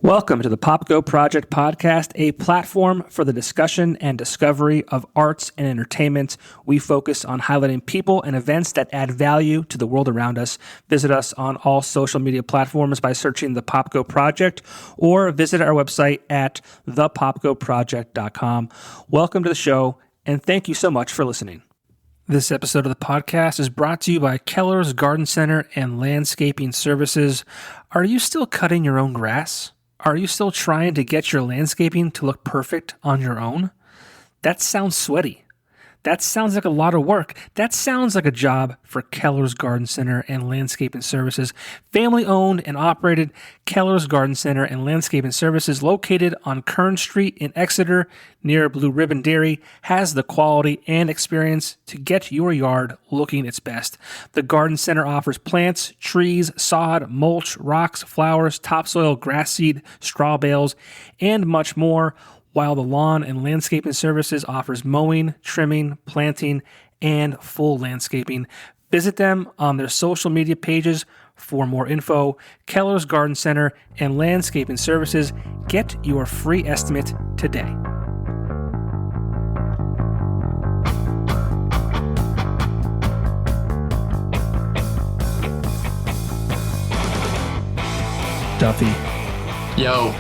Welcome to the Pop Go Project podcast, a platform for the discussion and discovery of arts and entertainment. We focus on highlighting people and events that add value to the world around us. Visit us on all social media platforms by searching the Pop Go Project or visit our website at thepopgoproject.com. Welcome to the show, and thank you so much for listening. This episode of the podcast is brought to you by Keller's Garden Center and Landscaping Services. Are you still cutting your own grass? Are you still trying to get your landscaping to look perfect on your own? That sounds sweaty. That sounds like a lot of work. That sounds like a job for Keller's Garden Center and Landscaping Services. Family-owned and operated Keller's Garden Center and Landscaping Services, located on Kern Street in Exeter near Blue Ribbon Dairy, has the quality and experience to get your yard looking its best. The Garden Center offers plants, trees, sod, mulch, rocks, flowers, topsoil, grass seed, straw bales, and much more, while the Lawn and Landscaping Services offers mowing, trimming, planting, and full landscaping. Visit them on their social media pages for more info. Keller's Garden Center and Landscaping Services. Get your free estimate today. Duffy. Yo.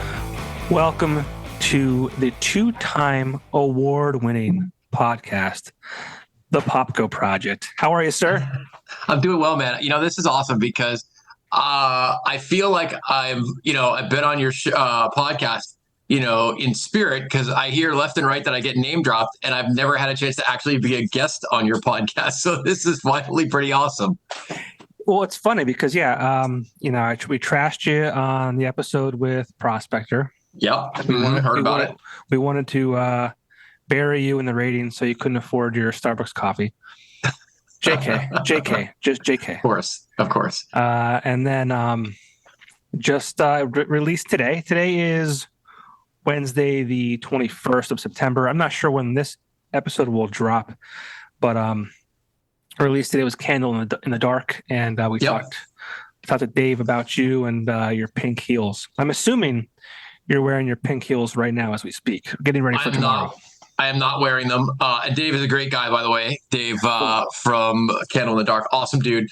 Welcome to the two-time award-winning podcast, The Pop Go Project. How are you, sir? I'm doing well, man. This is awesome because I feel like I've been on your podcast, in spirit, because I hear left and right that I get name dropped, and I've never had a chance to actually be a guest on your podcast. So this is finally pretty awesome. Well, it's funny because, we trashed you on the episode with Prospector. Yep, heard about it. We wanted to bury you in the ratings so you couldn't afford your Starbucks coffee. JK, just JK. Of course. And then just released today. Today is Wednesday, the 21st of September. I'm not sure when this episode will drop, but released today was Candle in the Dark, and we talked to Dave about you and your pink heels. I'm assuming you're wearing your pink heels right now as we speak, getting ready for tomorrow. I am not wearing them. And Dave is a great guy, by the way. Dave from Candle in the Dark. Awesome dude.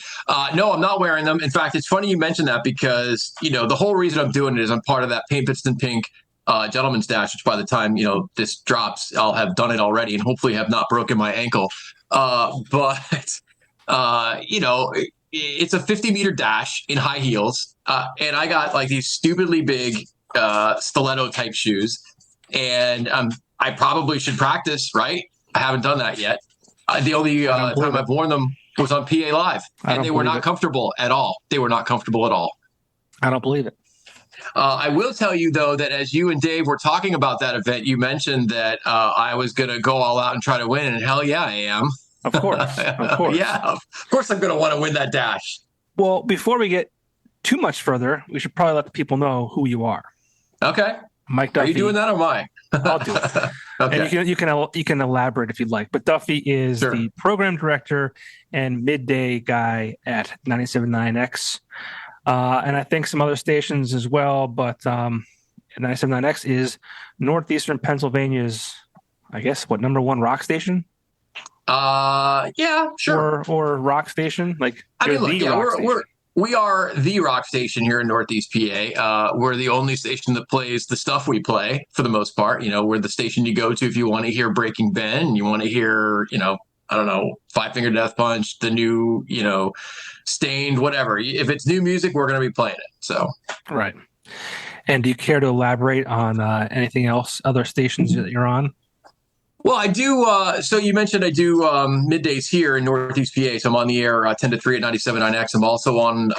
No, I'm not wearing them. In fact, it's funny you mentioned that because, the whole reason I'm doing it is I'm part of that Paint Piston Pink Gentleman's Dash, which by the time, this drops, I'll have done it already and hopefully have not broken my ankle. But it's a 50-meter dash in high heels. And I got like these stupidly big stiletto type shoes, and I probably should practice, right? I haven't done that yet. The only time I've worn them was on PA Live, and they were not comfortable at all. They were not comfortable at all. I don't believe it. I will tell you, though, that as you and Dave were talking about that event, you mentioned that I was going to go all out and try to win, and hell yeah, I am. Of course. Yeah, of course I'm going to want to win that dash. Well, before we get too much further, we should probably let the people know who you are. Okay. Mike Duffy. Are you doing that or am I? I'll do it. Okay. And you can elaborate if you'd like. But Duffy is the program director and midday guy at 97.9X. And I think some other stations as well. But 97.9X is Northeastern Pennsylvania's, I guess, number one rock station? Yeah, sure. Or rock station. We are the rock station here in Northeast PA. We're the only station that plays the stuff we play for the most part. We're the station you go to if you want to hear Breaking Ben, and you want to hear, Five Finger Death Punch, the new, Stained, whatever. If it's new music, we're going to be playing it. So, right. And do you care to elaborate on anything else, other stations that you're on? Well, I do. So you mentioned I do middays here in Northeast PA. So I'm on the air 10 to 3 at 97.9X. I'm also on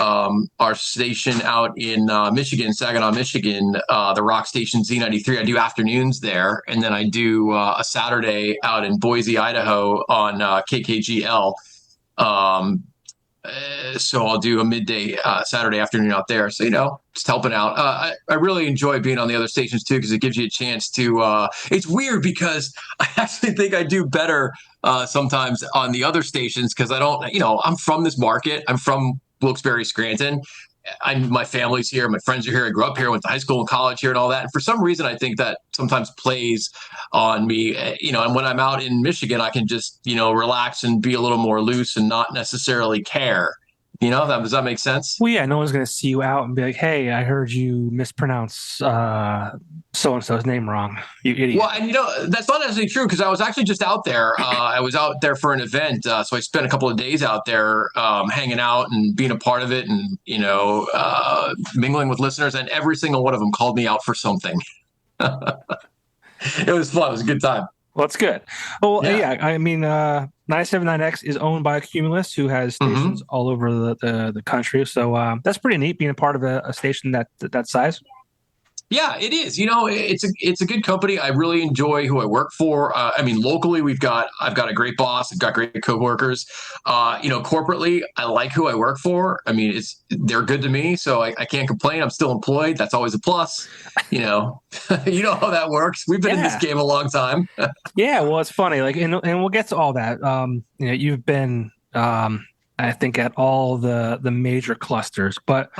our station out in Michigan, Saginaw, Michigan, the rock station Z93. I do afternoons there. And then I do a Saturday out in Boise, Idaho on KKGL. So I'll do a midday Saturday afternoon out there. So, just helping out. I really enjoy being on the other stations, too, because it gives you a chance to it's weird because I actually think I do better sometimes on the other stations because I don't, I'm from this market. I'm from Wilkes-Barre, Scranton. my family's here, my friends are here. I grew up here, went to high school and college here, and all that. And for some reason, I think that sometimes plays on me. And when I'm out in Michigan, I can just relax and be a little more loose and not necessarily care. Does that make sense? Well, yeah, no one's going to see you out and be like, "Hey, I heard you mispronounce so and so's name wrong, you idiot." Well, and that's not necessarily true because I was actually just out there. I was out there for an event, so I spent a couple of days out there hanging out and being a part of it, and mingling with listeners. And every single one of them called me out for something. It was fun. It was a good time. Well, that's good. Well, yeah, I mean, 979X is owned by Cumulus, who has stations all over the country. So that's pretty neat being a part of a station that size. Yeah, it is. It's a good company. I really enjoy who I work for. I mean, locally, I've got a great boss. I've got great coworkers. Corporately, I like who I work for. I mean, they're good to me, so I can't complain. I'm still employed. That's always a plus. You know how that works. We've been in this game a long time. Yeah, well, it's funny. Like, and we'll get to all that. You've been. I think at all the major clusters. But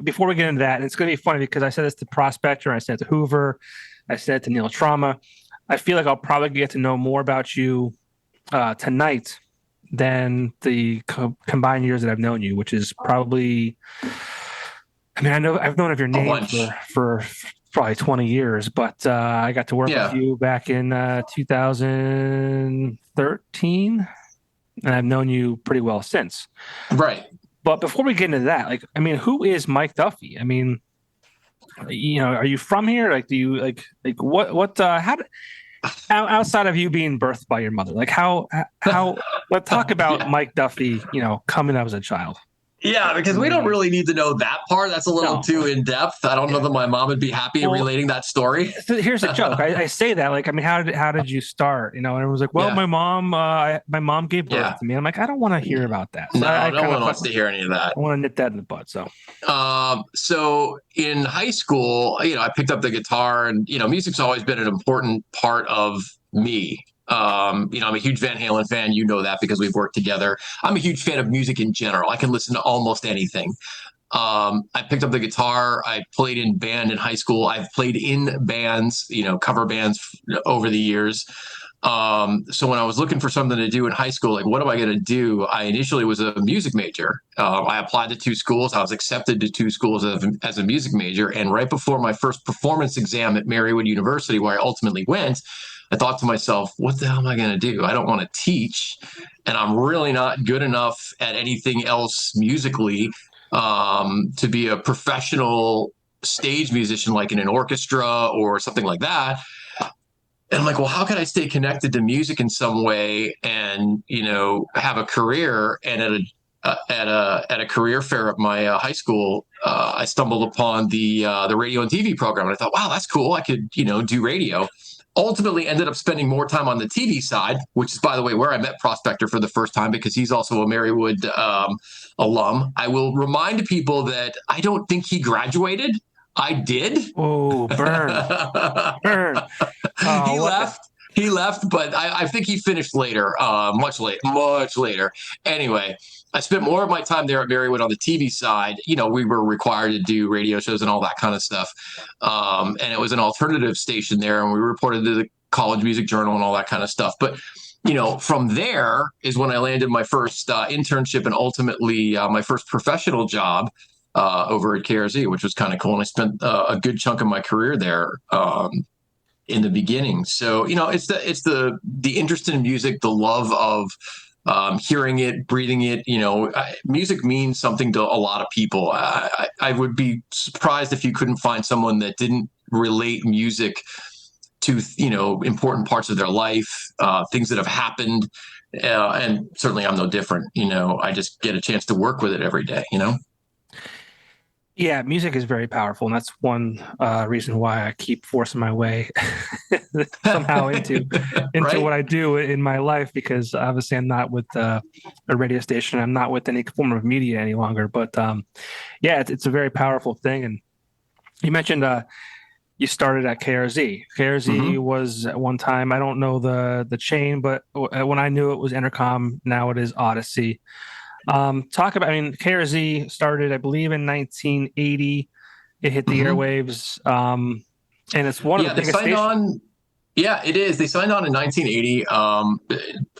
before we get into that, and it's going to be funny because I said this to Prospector, I said it to Hoover, I said it to Neil Trauma. I feel like I'll probably get to know more about you tonight than the combined years that I've known you, which is probably. I mean, I've known of your name for probably 20 years, but I got to work with you back in 2013. And I've known you pretty well since. Right. But before we get into that, who is Mike Duffy? I mean, are you from here? Like, do you what how did, outside of you being birthed by your mother, like how let's talk about Mike Duffy, coming up as a child. Yeah, because we don't really need to know that part. That's a little too in depth. I don't know that my mom would be happy relating that story. So here's the joke. I say that how did you start? And it was like, well, my mom gave birth to me. I'm like, I don't want to hear about that. So no one wants to hear any of that. I want to nip that in the bud. So in high school, I picked up the guitar, and music's always been an important part of me. I'm a huge Van Halen fan. You know that because we've worked together. I'm a huge fan of music in general. I can listen to almost anything. I picked up the guitar. I played in band in high school. I've played in bands, cover bands over the years. So when I was looking for something to do in high school, like, what am I going to do? I initially was a music major. I applied to 2 schools. I was accepted to 2 schools as a music major. And right before my first performance exam at Marywood University, where I ultimately went, I thought to myself, what the hell am I going to do? I don't want to teach, and I'm really not good enough at anything else musically to be a professional stage musician, like in an orchestra or something like that. And I'm like, well, how can I stay connected to music in some way and, have a career? And at a career fair at my high school, I stumbled upon the radio and TV program, and I thought, wow, that's cool. I could, do radio. Ultimately ended up spending more time on the TV side, which is, by the way, where I met Prospector for the first time, because he's also a Marywood alum. I will remind people that I don't think he graduated. I did. Oh, burn. Burn. Oh, He left, but I think he finished later, much later. Anyway, I spent more of my time there at Marywood on the TV side. We were required to do radio shows and all that kind of stuff. And it was an alternative station there, and we reported to the College Music Journal and all that kind of stuff. But, from there is when I landed my first internship and ultimately my first professional job over at KRZ, which was kind of cool. And I spent a good chunk of my career there in the beginning. So, it's the interest in music, the love of hearing it, breathing it. Music means something to a lot of people. I would be surprised if you couldn't find someone that didn't relate music to, important parts of their life, things that have happened. And certainly I'm no different. I just get a chance to work with it every day, Yeah, music is very powerful, and that's one reason why I keep forcing my way somehow into right? What I do in my life, because obviously I'm not with a radio station. I'm not with any form of media any longer. But it's a very powerful thing. And you mentioned you started at KRZ. KRZ was at one time, I don't know the chain, but when I knew it was Entercom, now it is Odyssey. Talk about, I mean, KRZ started, I believe, in 1980. It hit the Hmm. airwaves, and it's one of the Yeah, they biggest signed stations. on. Yeah, it is. They signed on in 1980.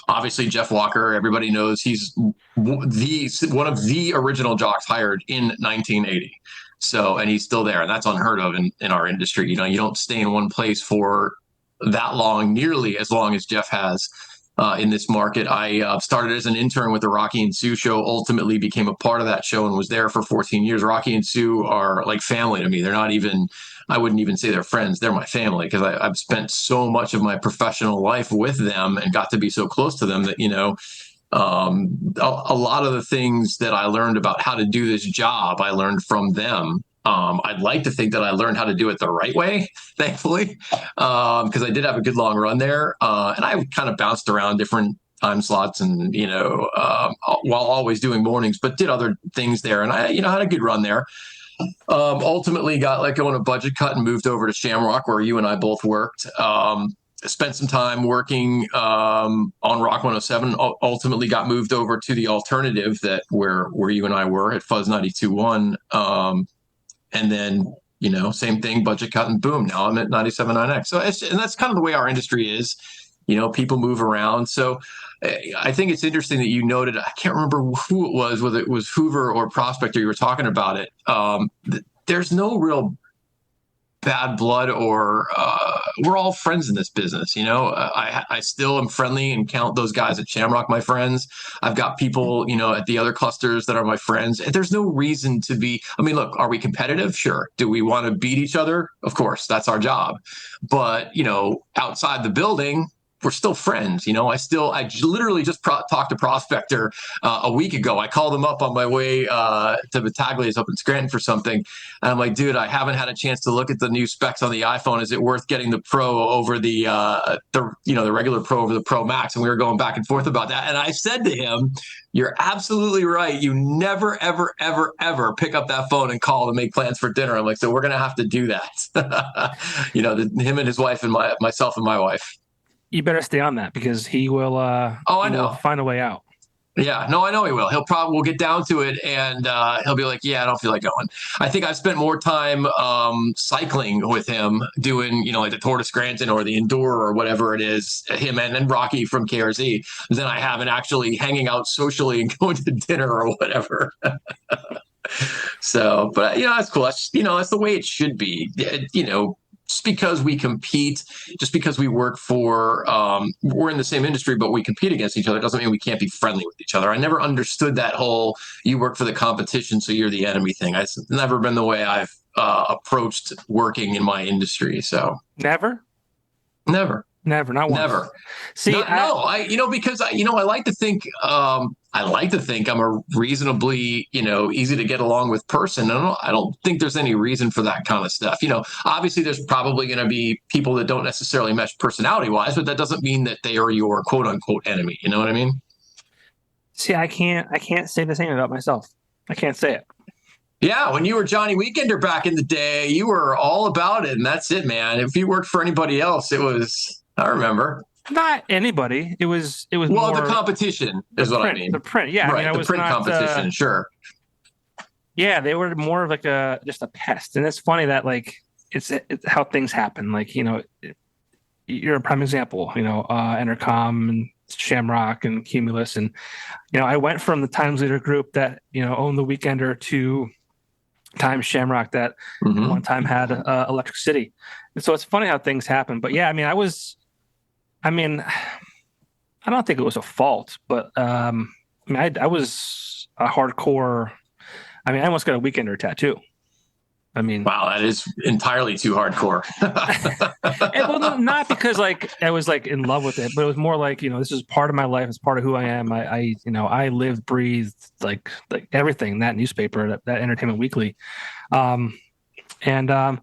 Obviously, Jeff Walker, everybody knows he's one of the original jocks hired in 1980. So, and he's still there, and that's unheard of in our industry. You know, you don't stay in one place for that long, nearly as long as Jeff has. In this market, I started as an intern with the Rocky and Sue show. Ultimately, became a part of that show and was there for 14 years. Rocky and Sue are like family to me. They're not even I wouldn't even say they're friends. They're my family because I've spent so much of my professional life with them and got to be so close to them that, a lot of the things that I learned about how to do this job, I learned from them. I'd like to think that I learned how to do it the right way, thankfully, because I did have a good long run there. And I kind of bounced around different time slots and, while always doing mornings, but did other things there. And I, had a good run there. Ultimately got let go on a budget cut and moved over to Shamrock, where you and I both worked. Spent some time working on Rock 107. Ultimately got moved over to the alternative that where you and I were at Fuzz 92.1. And then, same thing, budget cut and boom. Now I'm at 97.9X. So and that's kind of the way our industry is. People move around. So I think it's interesting that you noted, I can't remember who it was, whether it was Hoover or Prospector, you were talking about it. There's no real bad blood or we're all friends in this business. I still am friendly and count those guys at Shamrock my friends. I've got people, at the other clusters that are my friends. There's no reason to be. I mean, look, are we competitive? Sure. Do we want to beat each other? Of course, that's our job. But outside the building, we're still friends. I literally just talked to Prospector a week ago. I called him up on my way to Battaglia's up in Scranton for something. And I'm like, dude, I haven't had a chance to look at the new specs on the iPhone. Is it worth getting the Pro over the regular Pro over the Pro Max? And we were going back and forth about that. And I said to him, you're absolutely right. You never, ever, ever, ever pick up that phone and call to make plans for dinner. I'm like, so we're going to have to do that. Him and his wife and myself and my wife. You better stay on that because Oh, I he will know. find a way out. Yeah, no, I know he will. We'll get down to it, and he'll be like, "Yeah, I don't feel like going." I think I've spent more time cycling with him, doing like the Tour de Scranton or the Endure or whatever it is, him and Rocky from KRZ, than I have in actually hanging out socially and going to dinner or whatever. So, but that's cool. That's the way it should be. Just because we compete, just because we work for, we're in the same industry, but we compete against each other doesn't mean we can't be friendly with each other. I never understood that whole you work for the competition, so you're the enemy thing. It's never been the way I've approached working in my industry. So Never, never. never, not once. Never. See, No. Because I like to think I'm a reasonably, easy to get along with person. I don't think there's any reason for that kind of stuff. Obviously there's probably going to be people that don't necessarily mesh personality wise, but that doesn't mean that they are your quote unquote enemy. You know what I mean? see, I can't say the same about myself. I can't say it. Yeah, when you were Johnny Weekender back in the day, you were all about it, and that's it, man. If you worked for anybody else, I remember. Not anybody. It was Well, more the competition the is what I print. mean. The print. Yeah, I mean, Right, I the was print not. competition, sure. Yeah, they were more of like just a pest, and it's funny that like it's how things happen. Like you're a prime example. Entercom and Shamrock and Cumulus, and I went from the Times Leader group that owned the Weekender to Times Shamrock that Mm-hmm. one time had Electric City. And so it's funny how things happen. But yeah, I mean, I don't think it was a fault, but I was a hardcore. I mean, I almost got a Weekender tattoo. I mean, Wow, that is entirely too hardcore. well, not because like I was like in love with it, but it was more like this is part of my life. It's part of who I am. I lived, breathed like everything that newspaper, that Entertainment Weekly, and I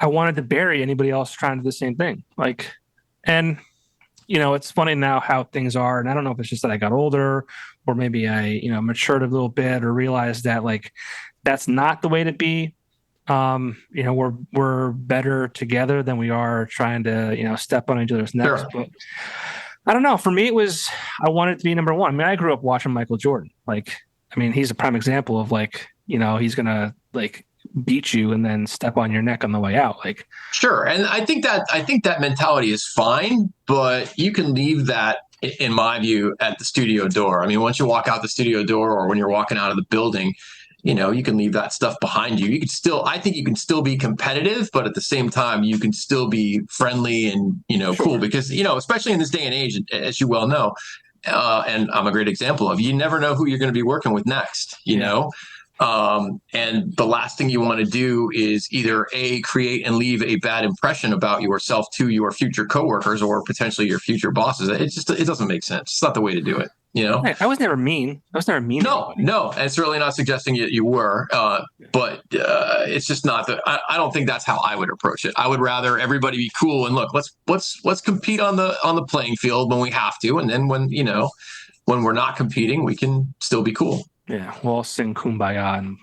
wanted to bury anybody else trying to do the same thing. Like, and it's funny now how things are, and I don't know if it's just that I got older, or maybe I matured a little bit, or realized that like that's not the way to be. We're better together than we are trying to step on each other's necks. Sure. But I don't know. For me, it was I wanted to be number one. I mean, I grew up watching Michael Jordan. Like, I mean, he's a prime example of like, he's gonna like beat you and then step on your neck on the way out. Like, Sure, and I think that mentality is fine, but you can leave that, in my view, at the studio door. I mean, once you walk out the studio door, or when you're walking out of the building, you can leave that stuff behind you. You can still, I think, you can still be competitive, but at the same time, you can still be friendly and cool, sure, because especially in this day and age, as you well know, and I'm a great example of, you never know who you're going to be working with next. yeah, And the last thing you want to do is either create and leave a bad impression about yourself to your future coworkers or potentially your future bosses. It doesn't make sense. It's not the way to do it. I was never mean. I was never mean to No, anybody. no, and it's really not suggesting you were, but it's just not that. I don't think that's how I would approach it. I would rather everybody be cool and look. Let's compete on the playing field when we have to, and then when we're not competing, we can still be cool. Yeah, we'll all sing "Kumbaya" and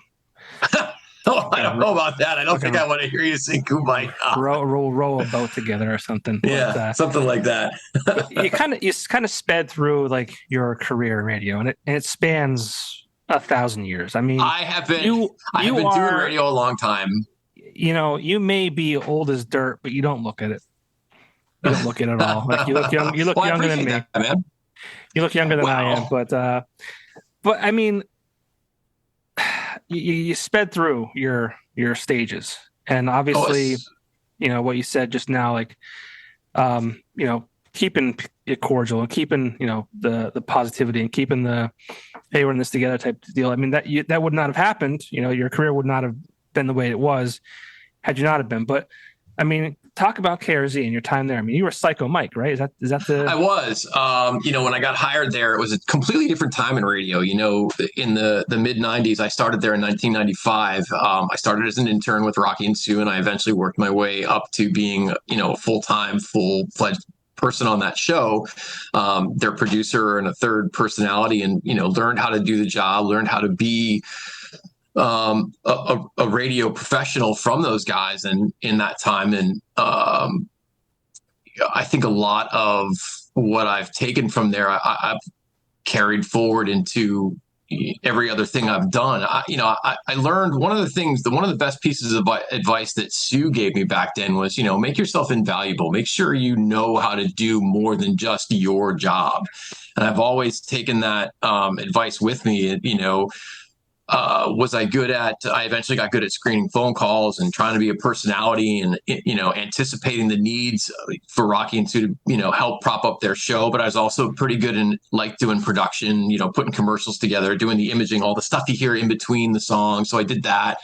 Oh, I don't know about that. I don't think fucking I want to hear you sing Kumbaya. row a boat together or something. Yeah, something like that. But you kind of sped through like your career in radio, and it spans 1,000 years. I mean, I have been you I have you been doing are radio a long time. you may be old as dirt, but you don't look at it. You don't look at it at all. Like you look young. You look Well, I younger than appreciate me. that, man. You look younger than I am. Wow. But I mean, you sped through your stages, and Oh, obviously, what you said just now, like keeping it cordial and keeping the positivity and keeping the hey, we're in this together type deal. I mean that would not have happened. Your career would not have been the way it was had you not have been. But I mean, talk about KRZ and your time there. I mean, you were Psycho Mike, right? Is that I the was. When I got hired there, it was a completely different time in radio. In the mid '90s, I started there in 1995. I started as an intern with Rocky and Sue, and I eventually worked my way up to being, a full-time, full-fledged person on that show, their producer and a third personality, and learned how to do the job, learned how to be a radio professional from those guys, and in that time, and I think a lot of what I've taken from there, I've carried forward into every other thing I've done. I learned one of the things, one of the best pieces of advice that Sue gave me back then was, make yourself invaluable. Make sure you know how to do more than just your job. And I've always taken that advice with me. Was I good at? I eventually got good at screening phone calls and trying to be a personality, and anticipating the needs for Rocky and Sue to help prop up their show. But I was also pretty good in like doing production, putting commercials together, doing the imaging, all the stuff you hear in between the songs. So I did that.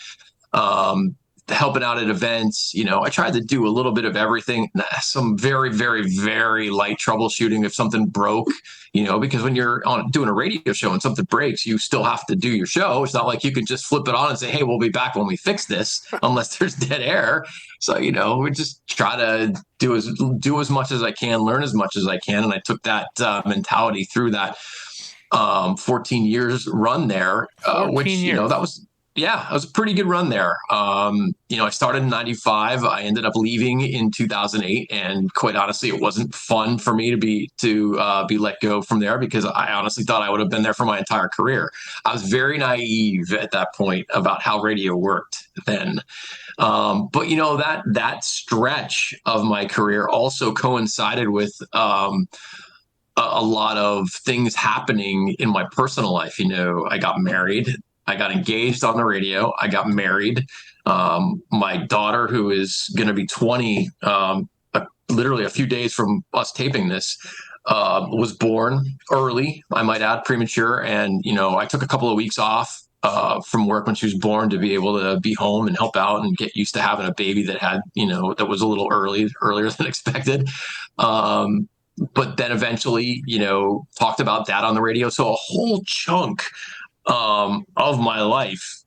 Helping out at events. I tried to do a little bit of everything. Some very, very, very light troubleshooting if something broke, because when you're doing a radio show and something breaks, you still have to do your show. It's not like you can just flip it on and say, hey, we'll be back when we fix this, unless there's dead air. So, we just try to do as much as I can, learn as much as I can. And I took that mentality through that 14 years run there, 14 which, years? that was, yeah, it was a pretty good run there. I started in 95. I ended up leaving in 2008. And quite honestly, it wasn't fun for me to be let go from there, because I honestly thought I would have been there for my entire career. I was very naive at that point about how radio worked then. But that stretch of my career also coincided with a lot of things happening in my personal life. I got married. I got engaged on the radio. I got married. My daughter, who is going to be 20, literally a few days from us taping this, was born early, I might add, premature. And, I took a couple of weeks off from work when she was born to be able to be home and help out and get used to having a baby that had, that was a little earlier than expected. But then eventually, talked about that on the radio. So a whole chunk of my life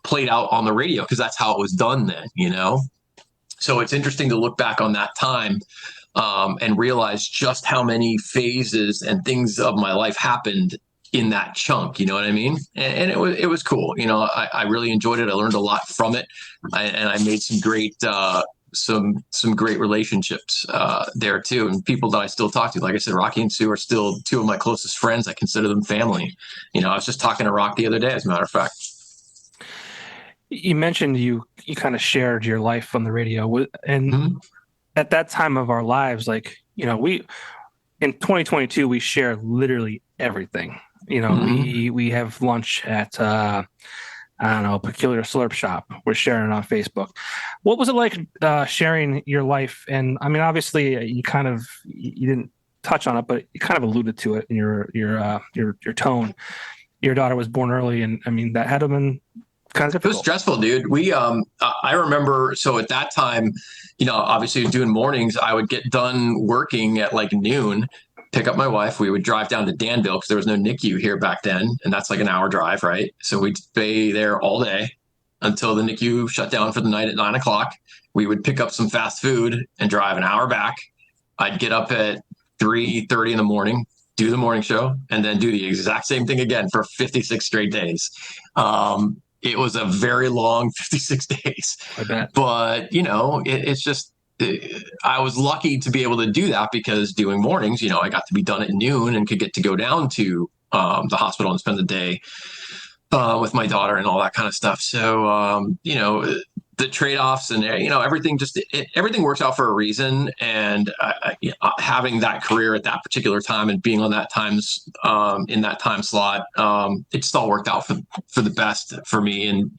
played out on the radio, because that's how it was done then, So it's interesting to look back on that time and realize just how many phases and things of my life happened in that chunk. You know what I mean? And it was cool. I really enjoyed it. I learned a lot from it, and I made some great some great relationships there too, and people that I still talk to. Like I said, Rocky and Sue are still two of my closest friends. I consider them family. I was just talking to Rock the other day, as a matter of fact. You mentioned you kind of shared your life on the radio, and Mhm. at that time of our lives, like we in 2022 we share literally everything. Mhm. We have lunch at I don't know, Peculiar Slurp Shop. We're sharing it on Facebook. What was it like sharing your life? And I mean, obviously, you didn't touch on it, but you kind of alluded to it in your tone. Your daughter was born early, and I mean that had to have been kind of It was difficult. stressful, dude. I remember, so at that time, obviously doing mornings, I would get done working at like noon, pick up my wife. We would drive down to Danville because there was no NICU here back then. And that's like an hour drive, right? So we'd stay there all day until the NICU shut down for the night at 9 o'clock. We would pick up some fast food and drive an hour back. I'd get up at 3:30 in the morning, do the morning show, and then do the exact same thing again for 56 straight days. It was a very long 56 days, I bet. but it's just I was lucky to be able to do that because doing mornings, I got to be done at noon and could get to go down to the hospital and spend the day with my daughter and all that kind of stuff. So, the trade-offs and everything everything works out for a reason. And having that career at that particular time and being on that times in that time slot, it just all worked out for the best for me. And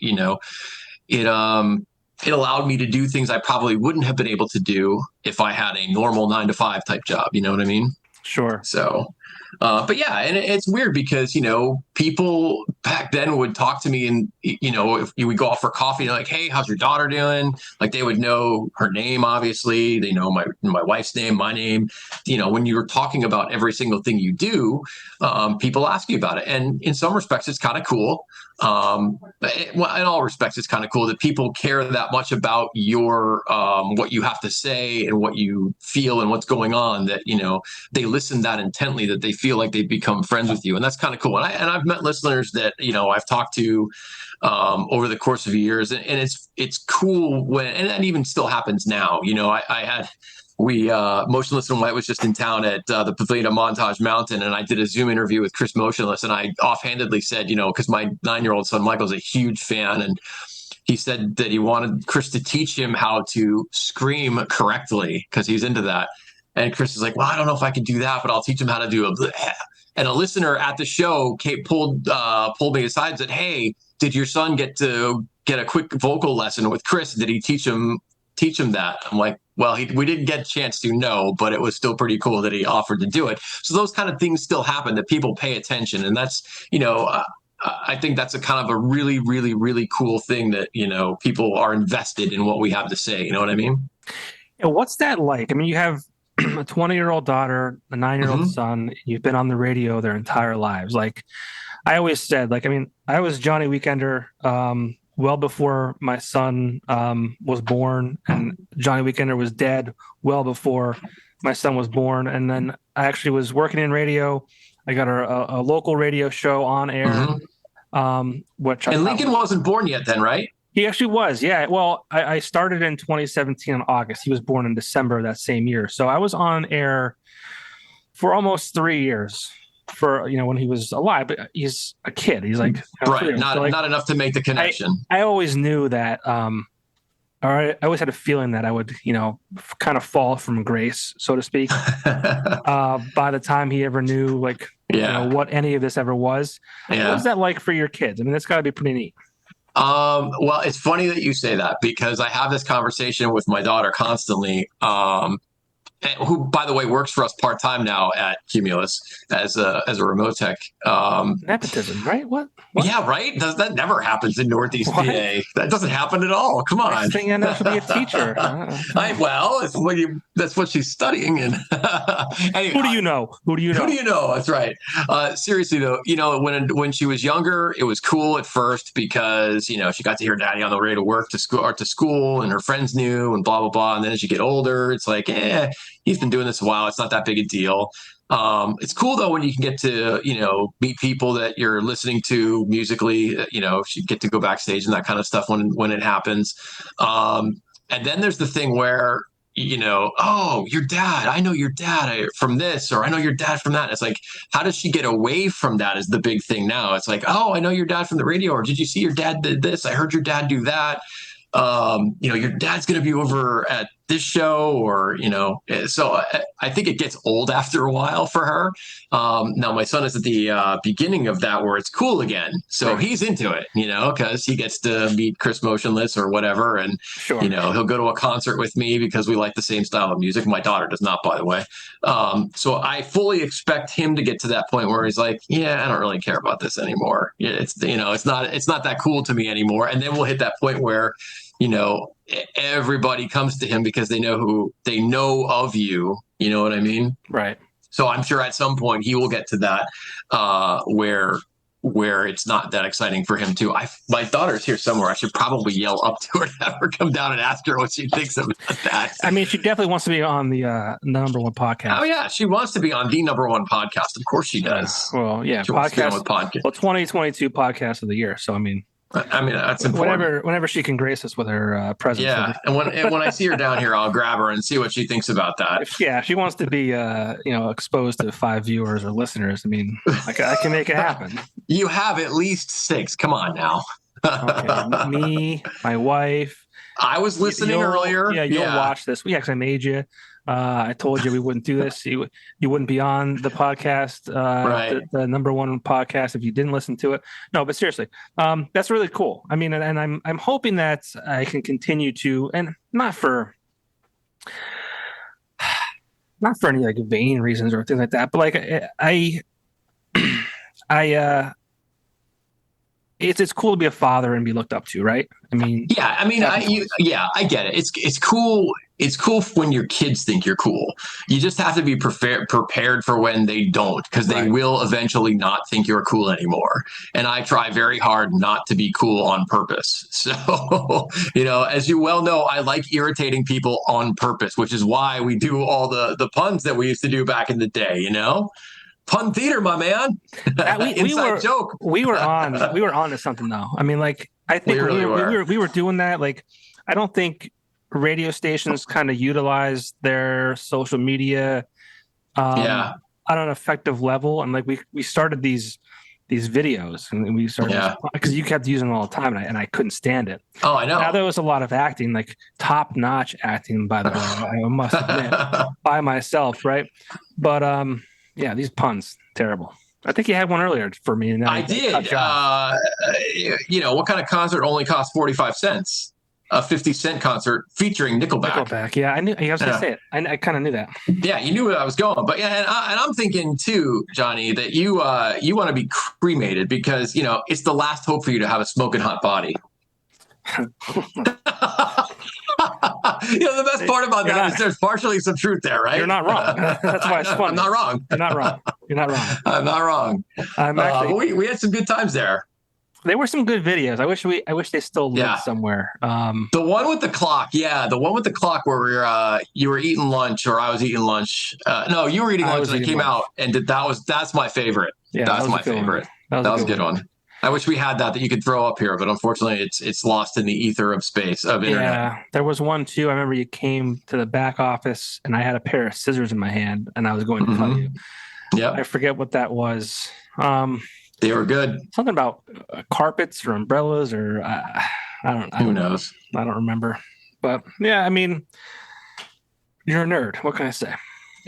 it allowed me to do things I probably wouldn't have been able to do if I had a normal 9 to 5 type job. You know what I mean? Sure. So, but yeah, and it's weird because, people back then would talk to me and, if we go off for coffee, they're like, hey, how's your daughter doing? Like they would know her name, obviously. They know my wife's name, my name. When you're talking about every single thing you do, people ask you about it. And in some respects, it's kind of cool. Well, in all respects, it's kind of cool that people care that much about your what you have to say and what you feel and what's going on, that they listen that intently, that they feel like they've become friends with you, and that's kind of cool. And I've met listeners that I've talked to over the course of years, and it's cool and that even still happens now. I had Motionless and White was just in town at the Pavilion at Montage Mountain, and I did a Zoom interview with Chris Motionless, and I offhandedly said, because my 9-year-old son Michael's a huge fan, and he said that he wanted Chris to teach him how to scream correctly because he's into that. And Chris is like, well, I don't know if I can do that, but I'll teach him how to do a bleh. And a listener at the show pulled me aside and said, hey, did your son get a quick vocal lesson with Chris? Did he teach him that? I'm like, well, we didn't get a chance to know, but it was still pretty cool that he offered to do it. So those kind of things still happen, that people pay attention. And that's, I think that's a kind of a really, really, really cool thing that, people are invested in what we have to say. You know what I mean? And what's that like? I mean, you have a 20-year-old daughter, a 9-year-old Mm-hmm. son. You've been on the radio their entire lives. Like I always said, like, I mean, I was Johnny Weekender well before my son was born, and Johnny Weekender was dead well before my son was born. And then I actually was working in radio. I got a local radio show on air, which I And thought Lincoln wasn't born yet then, right? he actually was. Yeah. Well, I started in 2017 in August. He was born in December of that same year. So I was on air for almost 3 years for, when he was alive, but he's a kid. He's like, Right. Not so like, not enough to make the connection. I always knew that, or I always had a feeling that I would, kind of fall from grace, so to speak, by the time he ever knew, like, Yeah. what any of this ever was. Yeah. What was that like for your kids? I mean, that's got to be pretty neat. Well, it's funny that you say that because I have this conversation with my daughter constantly, who, by the way, works for us part-time now at Cumulus as a remote tech. Nepotism, right? What? Yeah, right? That never happens in Northeast What? PA. That doesn't happen at all. Come on. Next thing I know, she'll be a teacher. That's what she's studying. And anyway, Who do you know? Who do you know? Who do you know? That's right. Seriously though, when she was younger, it was cool at first because she got to hear Daddy on the way to work to school, and her friends knew, and blah blah blah. And then as you get older, it's like, he's been doing this a while. It's not that big a deal. It's cool though when you can get to meet people that you're listening to musically. You get to go backstage and that kind of stuff when it happens. And then there's the thing where, oh, your dad, I know your dad from this, or I know your dad from that. It's like, how does she get away from that is the big thing now. It's like, oh, I know your dad from the radio, or did you see your dad did this? I heard your dad do that. Your dad's going to be over at this show, or, so I think it gets old after a while for her. Now my son is at the beginning of that where it's cool again. So he's into it, because he gets to meet Chris Motionless or whatever. And, Sure. He'll go to a concert with me because we like the same style of music. My daughter does not, by the way. So I fully expect him to get to that point where he's like, yeah, I don't really care about this anymore. It's not that cool to me anymore. And then we'll hit that point where, everybody comes to him because they know of you. You know what I mean? Right. So I'm sure at some point he will get to that where it's not that exciting for him too. My daughter's here somewhere. I should probably yell up to her to have her come down and ask her what she thinks about that. I mean, she definitely wants to be on the number one podcast. Oh yeah, she wants to be on the number one podcast. Of course she does. Well, yeah, she wants to be on with podcast. Well, 2022 podcast of the year. So I mean, that's important. Whenever she can grace us with her presence. Yeah, and when I see her down here, I'll grab her and see what she thinks about that. If she wants to be exposed to 5 viewers or listeners, I mean, I can make it happen. You have at least 6. Come on now. Okay, me, my wife. I was listening earlier. Yeah, you'll watch this. Because I made you. I told you we wouldn't do this. You wouldn't be on the podcast, right. the number one podcast, if you didn't listen to it. No, but seriously, that's really cool. I mean, and I'm hoping that I can continue to, and not for any like vain reasons or things like that, but like it's cool to be a father and be looked up to, right? I mean, I get it. It's cool. It's cool when your kids think you're cool. You just have to be prepared for when they don't, because they will eventually not think you're cool anymore. And I try very hard not to be cool on purpose. So, as you well know, I like irritating people on purpose, which is why we do all the puns that we used to do back in the day, Pun theater, my man. Inside joke. We were on to something though. I mean, like, I think we were doing that. Like, I don't think radio stations kind of utilize their social media on an effective level. And like we started these videos and we started because you kept using them all the time and I couldn't stand it. Oh, I know. Now there was a lot of acting, like top notch acting, by the way, I must admit, by myself, right? But yeah, these puns, terrible. I think you had one earlier for me. And I did. What kind of concert only costs 45 cents? A 50-cent concert featuring Nickelback. Nickelback, yeah. I knew. I was going to say it. I kind of knew that. Yeah, you knew where I was going. But yeah, and I'm thinking too, Johnny, that you want to be cremated because, it's the last hope for you to have a smoking hot body. The best part about that is there's partially some truth there, right? You're not wrong. That's why it's funny. I'm not wrong. You're not wrong. I'm not wrong. We had some good times there. There were some good videos. I wish they still lived somewhere. The one with the clock, the one with the clock where you were eating lunch or I was eating lunch. No, you were eating lunch and I came out and that's my favorite. Yeah, that's my favorite. That was a good one. I wish we had that you could throw up here, but unfortunately it's lost in the ether of space of internet. Yeah, there was one too. I remember you came to the back office and I had a pair of scissors in my hand and I was going to cut you. Yeah, I forget what that was. They were good. Something about carpets or umbrellas or I don't know. Who knows? I don't remember. But yeah, I mean, you're a nerd. What can I say?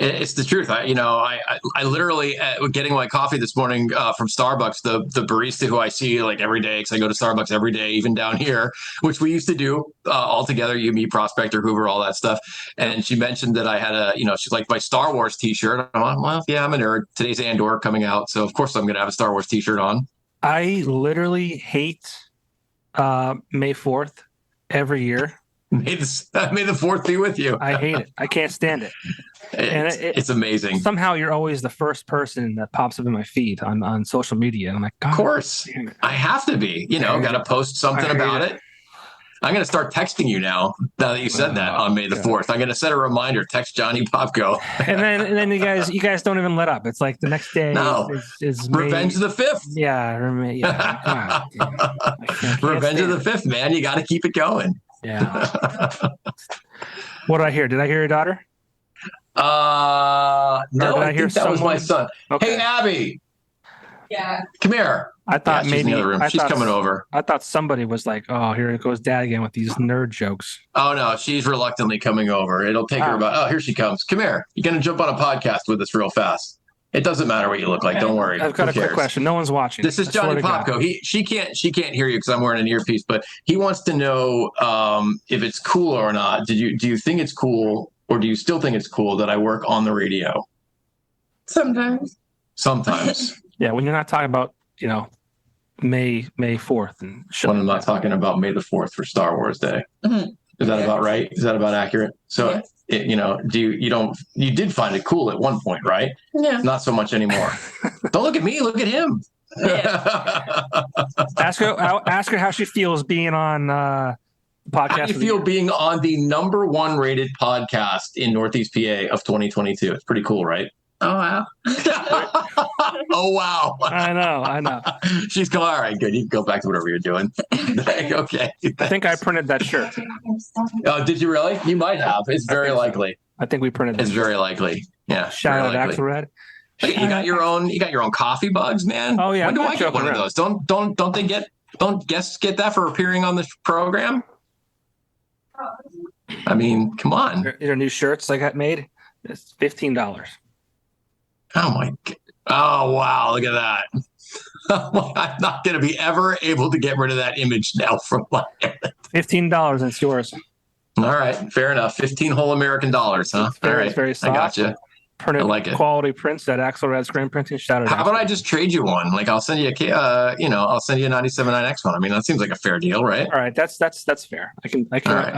It's the truth. I literally getting my coffee this morning from Starbucks. The barista who I see like every day, because I go to Starbucks every day, even down here, which we used to do all together. You, me, Prospector, Hoover, all that stuff. And she mentioned that I had she's like my Star Wars T-shirt. I'm like, well, yeah, I'm a nerd. Today's Andor coming out, so of course I'm going to have a Star Wars T-shirt on. I literally hate May 4th every year. May the 4th be with you. I hate it. I can't stand it. It's amazing. Somehow you're always the first person that pops up in my feed on social media. And I'm like, God, of course, I have to be. Got to post something about it. I'm going to start texting you now that you said that on May the 4th. I'm going to set a reminder. Text Johnny Popko. and then you guys don't even let up. It's like the next day. is Revenge of the 5th. Yeah, Revenge of the 5th, man. You got to keep it going. Yeah. What did I hear? Did I hear your daughter? No, did I I hear think that was my someone? son. Okay. Hey, Abby, Yeah. come here. I thought She's in the maybe other room. She's coming over. I thought somebody was like, "Oh, here it goes, Dad again with these nerd jokes." Oh no, she's reluctantly coming over. It'll take her about. Oh, here she comes. Come here. You're gonna jump on a podcast with us real fast. It doesn't matter what you look like. Don't worry. I've got Who a quick cares? question. No one's watching. This is I swear Johnny to God. Popko. She can't hear you because I'm wearing an earpiece, but he wants to know if it's cool or not. Do you think it's cool, or do you still think it's cool that I work on the radio? Sometimes. Sometimes. Yeah, when you're not talking about, May 4th and shit. When I'm not talking about May the 4th for Star Wars Day. Mhm. Is that about right? Is that about accurate? So, you did find it cool at one point, right? Yeah. Not so much anymore. Don't look at me. Look at him. Yeah. Ask her how she feels being on the podcast. How do you feel being on the #1 rated podcast in Northeast PA of 2022? It's pretty cool, right? Oh, wow. Oh, wow. I know. She's going, all right, good. You can go back to whatever you're doing. Okay. I think I printed that shirt. Oh, did you really? You might have. It's very likely. I think we printed that. It's very likely. Yeah. Shout out Axelrad. You got your own coffee bugs, man. Oh yeah. When do I get one of those? Don't guests get that for appearing on this program? I mean, come on. Your new shirts I got made. It's $15. Oh my God. Oh wow, look at that. I'm not going to be ever able to get rid of that image now from my head. $15, it's yours. All right, fair enough. 15 whole American dollars, huh? All right, it's very soft. I got you. Printed I like it. Quality prints at Axelrad Screen Printing. Shout out. How about I just trade you one? Like I'll send you I'll send you a 97.9X one. I mean, that seems like a fair deal, right? All right, that's fair. I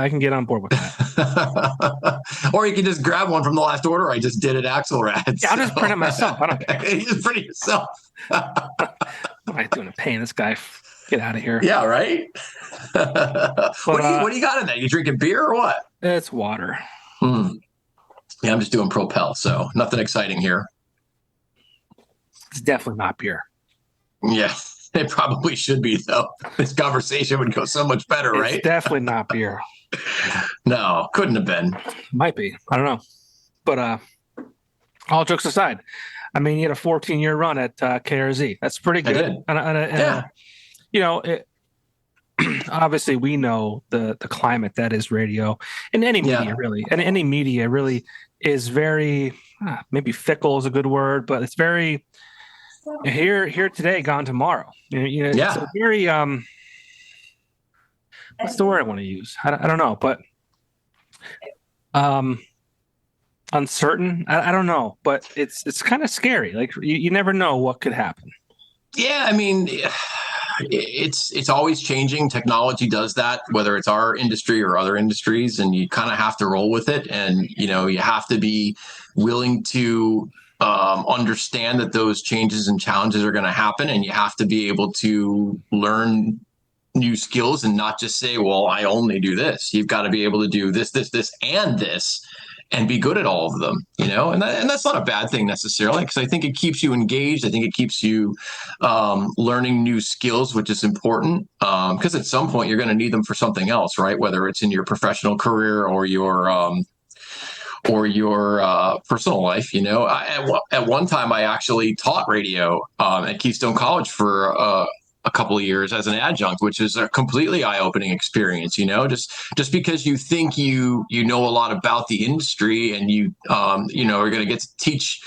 can get on board with that. Or you can just grab one from the last order I just did at Axelrad. Yeah, I'll just print it myself. I don't care. You just print it yourself. What am I doing to paying this guy? Get out of here. Yeah, right. What do you got in that? You drinking beer or what? It's water. Yeah, I'm just doing Propel, so nothing exciting here. It's definitely not beer. Yeah, it probably should be, though. This conversation would go so much better, right? It's definitely not beer. No, couldn't have been. Might be. I don't know. But all jokes aside, I mean, you had a 14-year run at KRZ. That's pretty good. I did. Obviously, we know the climate that is radio, and any media really, and any media really is very maybe fickle is a good word, but it's very here today, gone tomorrow. It's a very what's the word I want to use? I don't know, but uncertain. I don't know, but it's kind of scary. Like you never know what could happen. Yeah, I mean, it's always changing. Technology does that, whether it's our industry or other industries, and you kind of have to roll with it. And you have to be willing to understand that those changes and challenges are going to happen, and you have to be able to learn new skills and not just say, well, I only do this. You've got to be able to do this, and this, and be good at all of them, and that's not a bad thing necessarily, because I think it keeps you engaged. I think it keeps you learning new skills, which is important, because at some point you're going to need them for something else, right? Whether it's in your professional career or your personal life. At one time I actually taught radio at Keystone College for a couple of years as an adjunct, which is a completely eye-opening experience. Just because you think you know a lot about the industry and you are going to get to teach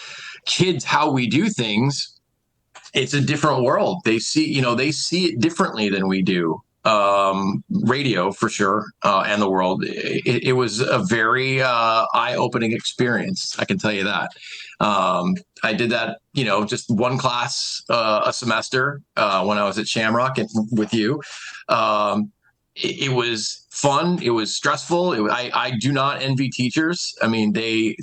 kids how we do things, it's a different world. They see it differently than we do. Radio for sure, and the world. It was a very eye-opening experience. I can tell you that. I did that, just one class a semester when I was at Shamrock with you. It was fun. It was stressful. I do not envy teachers. I mean, they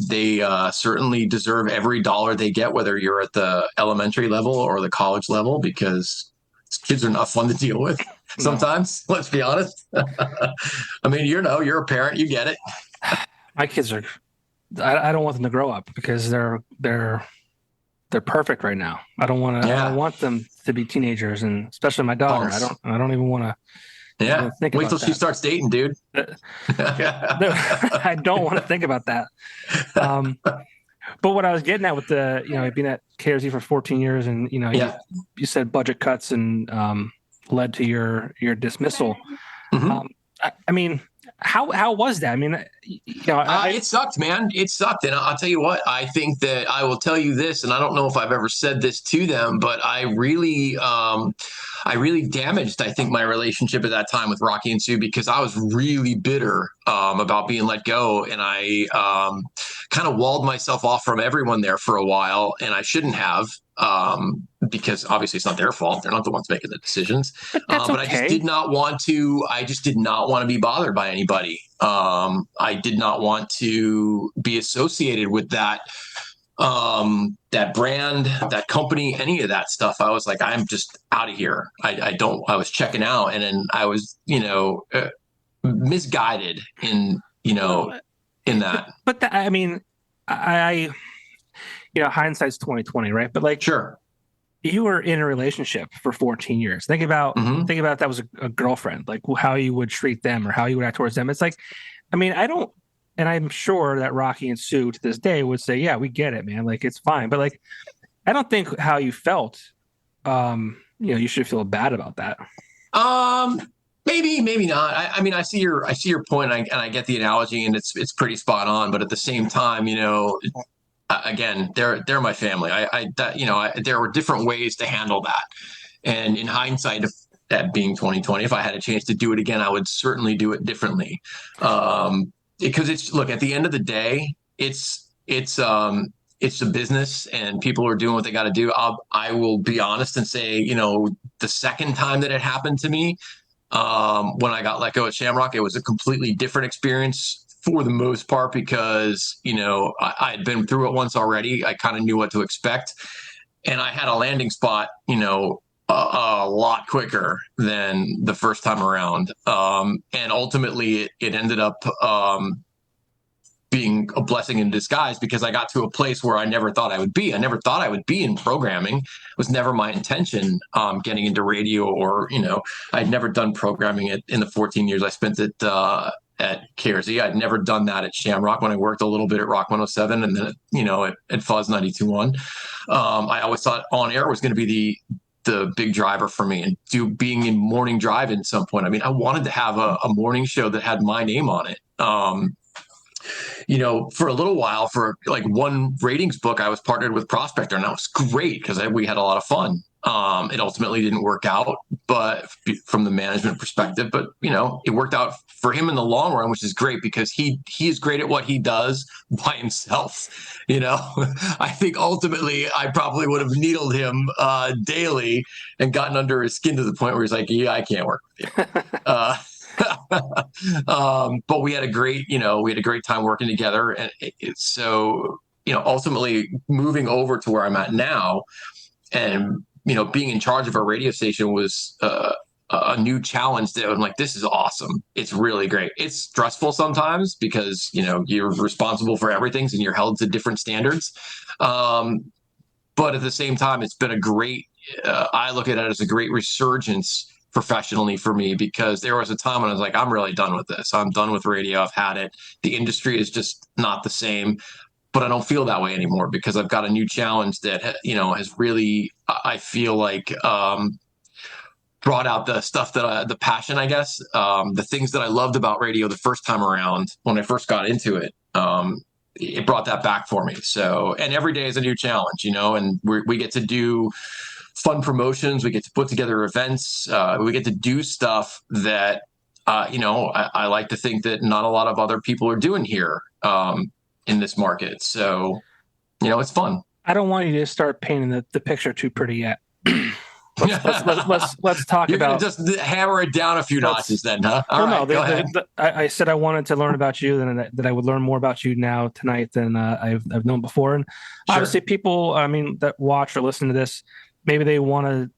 certainly deserve every dollar they get, whether you're at the elementary level or the college level, because kids are not fun to deal with sometimes. No. Let's be honest. I mean, you're a parent, you get it. My kids are. I don't want them to grow up because they're perfect right now. I don't want to. I don't want them to be teenagers, and especially my daughter. I don't even want to Yeah. Think Wait about till she that. starts dating, dude. No, I don't want to think about that. But what I was getting at with the, being at KRZ for 14 years, and Yeah. you said budget cuts and led to your dismissal. Mhm. I mean, how was that? I mean, It sucked, man. It sucked. And I'll tell you what, I think that I will tell you this, and I don't know if I've ever said this to them, but I really damaged, I think, my relationship at that time with Rocky and Sue because I was really bitter about being let go. And I kind of walled myself off from everyone there for a while, and I shouldn't have. Because obviously it's not their fault. They're not the ones making the decisions. but that's But I just did not want to. I just did not want to be bothered by anybody. I did not want to be associated with that that brand, that company, any of that stuff. I was like, I'm just out of here. I was checking out, and then I was, misguided in that. But I mean, I hindsight's 2020, right? But like, Sure. you were in a relationship for 14 years. Think about that was a girlfriend, like how you would treat them or how you would act towards them. It's like, I mean, and I'm sure that Rocky and Sue to this day would say, yeah, we get it, man. Like, it's fine. But like, I don't think how you felt, you should feel bad about that. Maybe not. I mean, I see your point, and I get the analogy, and it's pretty spot on. But at the same time, again, they're my family. There were different ways to handle that, and in hindsight, if that being 2020, if I had a chance to do it again, I would certainly do it differently. Because look, at the end of the day, it's a business, and people are doing what they got to do. I will be honest and say, the second time that it happened to me, when I got let go at Shamrock, it was a completely different experience for the most part because, I had been through it once already. I kind of knew what to expect, and I had a landing spot, a lot quicker than the first time around. And ultimately it ended up being a blessing in disguise because I got to a place where I never thought I would be. I never thought I would be in programming. It was never my intention getting into radio or, I'd never done programming in the 14 years I spent at KRZ. I'd never done that at Shamrock when I worked a little bit at Rock 107 and then, at Fuzz 92.1. I always thought on air was going to be the big driver for me, and being in morning drive at some point. I mean, I wanted to have a morning show that had my name on it. For a little while, for like one ratings book, I was partnered with Prospector, and that was great because we had a lot of fun. It ultimately didn't work out, but from the management perspective, but it worked out for him in the long run, which is great because he is great at what he does by himself. I think ultimately I probably would have needled him daily and gotten under his skin to the point where he's like, yeah, I can't work with you. But we had a great time working together. And so, ultimately moving over to where I'm at now and, being in charge of our radio station was a new challenge that I'm like, this is awesome. It's really great. It's stressful sometimes because, you're responsible for everything and you're held to different standards. But at the same time, it's been a great, I look at it as a great resurgence professionally for me, because there was a time when I was like, I'm really done with this. I'm done with radio. I've had it. The industry is just not the same, but I don't feel that way anymore because I've got a new challenge that, has really, I feel like, brought out the stuff that the passion, I guess, the things that I loved about radio the first time around when I first got into it. It brought that back for me. So, and every day is a new challenge, and we get to do fun promotions. We get to put together events. We get to do stuff that, I like to think that not a lot of other people are doing here in this market. So, it's fun. I don't want you to start painting the picture too pretty yet. Let's talk You're about. You're going to just hammer it down a few notches then, huh? All right, go ahead. I said I wanted to learn about you, and that I would learn more about you now tonight than I've known before. And obviously, people, that watch or listen to this, maybe they want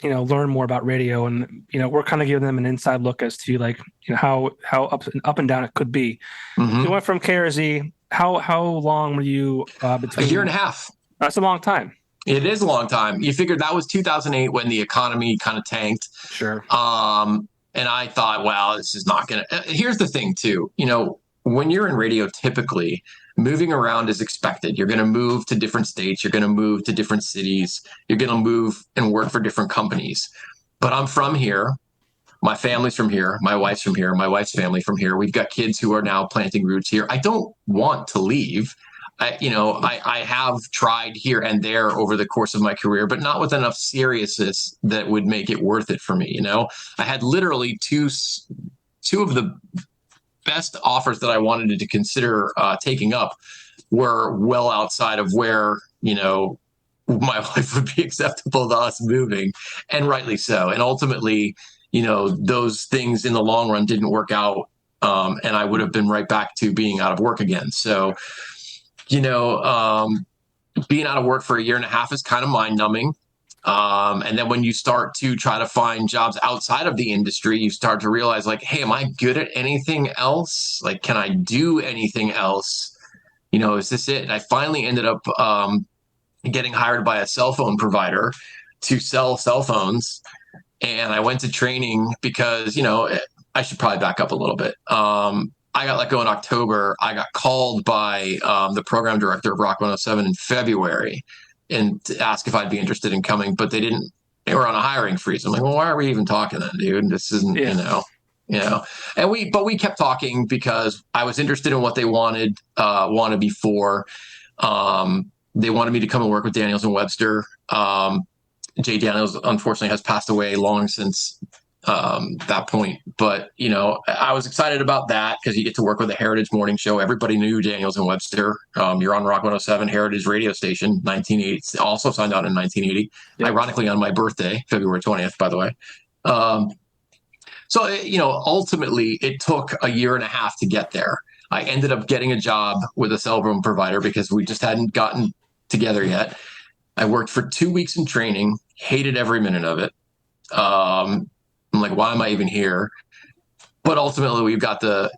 to, learn more about radio, and we're kind of giving them an inside look as to how up and down it could be. Mm-hmm. You went from KRZ. How long were you between? A year and a half. That's a long time. It is a long time. You figured that was 2008 when the economy kind of tanked. Sure. And I thought, well, this is not going to. Here's the thing, too. When you're in radio, typically moving around is expected. You're going to move to different states. You're going to move to different cities. You're going to move and work for different companies. But I'm from here. My family's from here. My wife's from here. My wife's family from here. We've got kids who are now planting roots here. I don't want to leave. I have tried here and there over the course of my career, but not with enough seriousness that would make it worth it for me. I had literally two of the best offers that I wanted to consider taking up were well outside of where, my life would be acceptable to us moving, and rightly so. And ultimately, those things in the long run didn't work out. And I would have been right back to being out of work again. So, being out of work for a year and a half is kind of mind numbing. And then when you start to try to find jobs outside of the industry, you start to realize like, hey, am I good at anything else? Like, can I do anything else? Is this it? And I finally ended up getting hired by a cell phone provider to sell cell phones. And I went to training because, I should probably back up a little bit. I got let go in October. I got called by the program director of Rock 107 in February and to ask if I'd be interested in coming, but they didn't. They were on a hiring freeze. I'm like, well, why are we even talking then, dude? This isn't, And we kept talking because I was interested in what they wanted me for. They wanted me to come and work with Daniels and Webster. Jay Daniels, unfortunately, has passed away long since that point. But, I was excited about that because you get to work with a Heritage morning show. Everybody knew Daniels and Webster. You're on Rock 107, Heritage radio station, 1980. Also signed out in 1980, ironically on my birthday, February 20th, by the way. So, ultimately, it took a year and a half to get there. I ended up getting a job with a cell phone provider because we just hadn't gotten together yet. I worked for 2 weeks in training, hated every minute of it. I'm like, why am I even here? But ultimately, we've got the,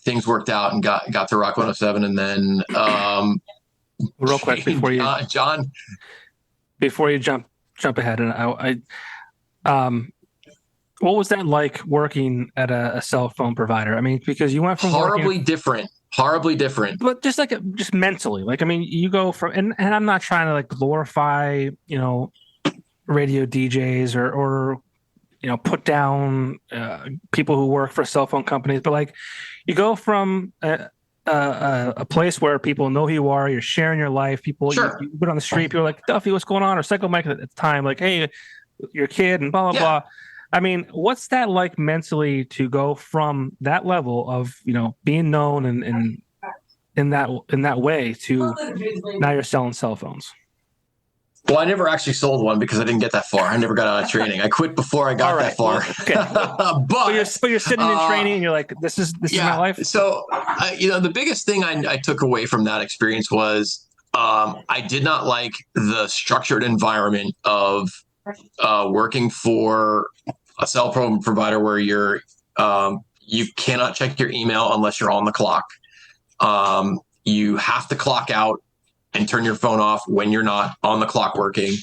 things worked out and got to Rock 107. And then real quick before you John, before you jump ahead, and I what was that like working at a cell phone provider? I mean, because you went from horribly different, but just mentally, you go from, and I'm not trying to like glorify, radio DJs or put down people who work for cell phone companies, but like you go from a place where people know who you are, you're sharing your life, people, sure. you put on the street, people are like, Duffy, what's going on? Or Psycho Mike at the time, like, hey, your kid and blah, blah, blah. I mean, what's that like mentally to go from that level of, being known and in that way to now you're selling cell phones? Well, I never actually sold one because I didn't get that far. I never got out of training. I quit before I got that far. Okay. but you're sitting in training and you're like, this is my life. So, the biggest thing I took away from that experience was I did not like the structured environment of working for a cell phone provider where you cannot check your email unless you're on the clock. You have to clock out and turn your phone off when you're not on the clock working.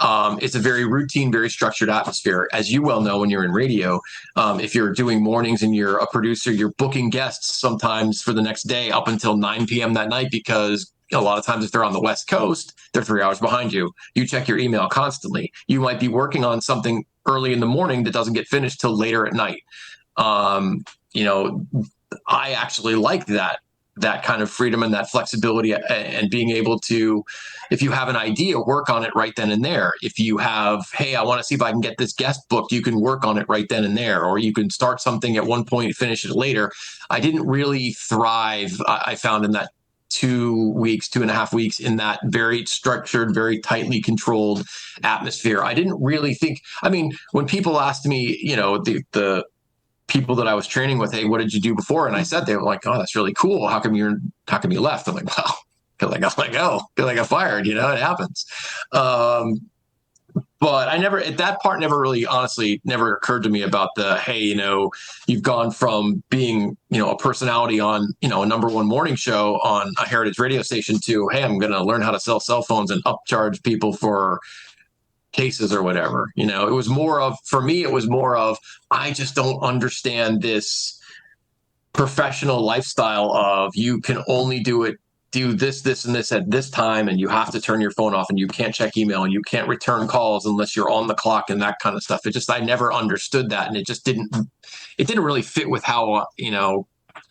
It's a very routine, very structured atmosphere. As you well know, when you're in radio, if you're doing mornings and you're a producer, you're booking guests sometimes for the next day up until 9 p.m. that night, because a lot of times if they're on the West Coast, they're 3 hours behind you. You check your email constantly. You might be working on something early in the morning that doesn't get finished till later at night. I actually like that kind of freedom and that flexibility and being able to, if you have an idea, work on it right then and there. If you have, hey, I want to see if I can get this guest booked, you can work on it right then and there, or you can start something at one point and finish it later. I didn't really thrive, I found, in that 2.5 weeks in that very structured, very tightly controlled atmosphere. I didn't really think, when people asked me, the people that I was training with, hey, what did you do before? And I said, they were like, oh, that's really cool. How come you left? I'm like, well, feel like I let go, feel like I fired, it happens. But that part never really, honestly, never occurred to me about the, hey, you've gone from being, a personality on, a number one morning show on a Heritage radio station to, hey, I'm going to learn how to sell cell phones and upcharge people for cases or whatever. It was more of, for me, it was more of, I just don't understand this professional lifestyle of you can only do this, and this at this time, and you have to turn your phone off, and you can't check email, and you can't return calls unless you're on the clock, and that kind of stuff. It just, I never understood that, and it didn't really fit with how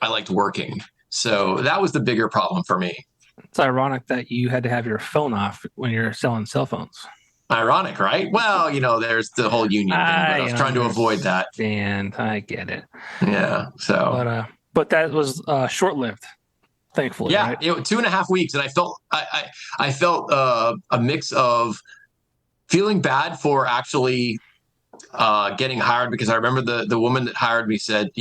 I liked working. So that was the bigger problem for me. It's ironic that you had to have your phone off when you're selling cell phones. Ironic, right? Well, there's the whole union thing, but I was trying to avoid that. And I get it. Yeah. So, but that was short-lived, thankfully. Yeah, right? 2.5 weeks, and I felt a mix of feeling bad for actually getting hired, because I remember the woman that hired me said,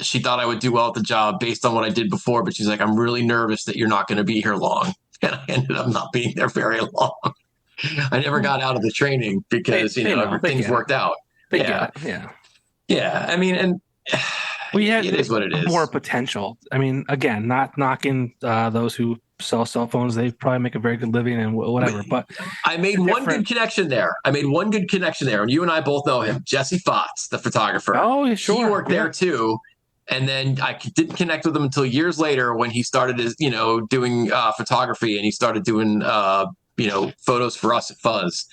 she thought I would do well at the job based on what I did before, but she's like, I'm really nervous that you're not going to be here long, and I ended up not being there very long. I never got out of the training because things worked out. Yeah. I mean, and it is what it is. More potential. I mean, again, not knocking those who sell cell phones. They probably make a very good living and whatever. But I made one good connection there. And you and I both know him, Jesse Fotts, the photographer. Oh, sure. He worked there too. And then I didn't connect with him until years later when he started doing photography, and he started doing photos for us at Fuzz,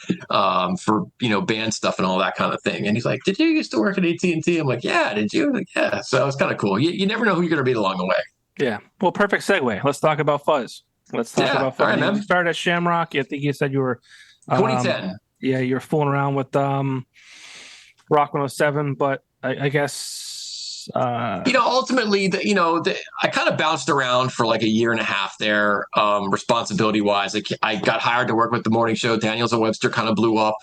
for band stuff and all that kind of thing. And he's like, "Did you used to work at AT&T?" I'm like, "Yeah." "Did you?" Like, "Yeah." So it was kind of cool. You never know who you're going to meet along the way. Yeah. Well, perfect segue. Let's talk about Fuzz. Let's talk about Fuzz. All right, man. You started at Shamrock. I think you said you were 2010. Yeah, you were fooling around with Rock 107, but I guess ultimately, I kind of bounced around for like a year and a half there, responsibility wise. I got hired to work with the morning show. Daniels and Webster kind of blew up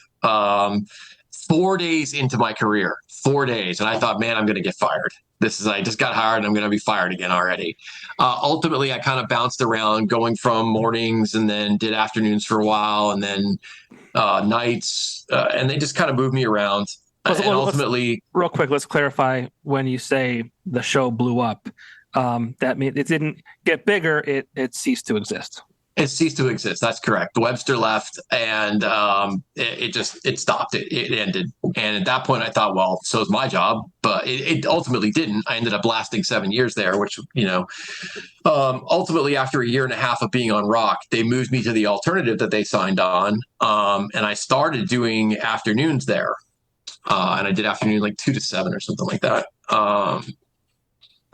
4 days into my career, 4 days. And I thought, man, I'm going to get fired. I just got hired and I'm going to be fired again already. Ultimately, I kind of bounced around, going from mornings, and then did afternoons for a while, and then nights, and they just kind of moved me around. And ultimately, real quick, let's clarify, when you say the show blew up, that means it didn't get bigger, it ceased to exist. It ceased to exist. That's correct. Webster left, and it stopped. It ended. And at that point, I thought, well, so is my job. But it ultimately didn't. I ended up lasting 7 years there, which, ultimately, after a year and a half of being on Rock, they moved me to the alternative that they signed on. And I started doing afternoons there. And I did afternoon like 2 to 7 or something like that.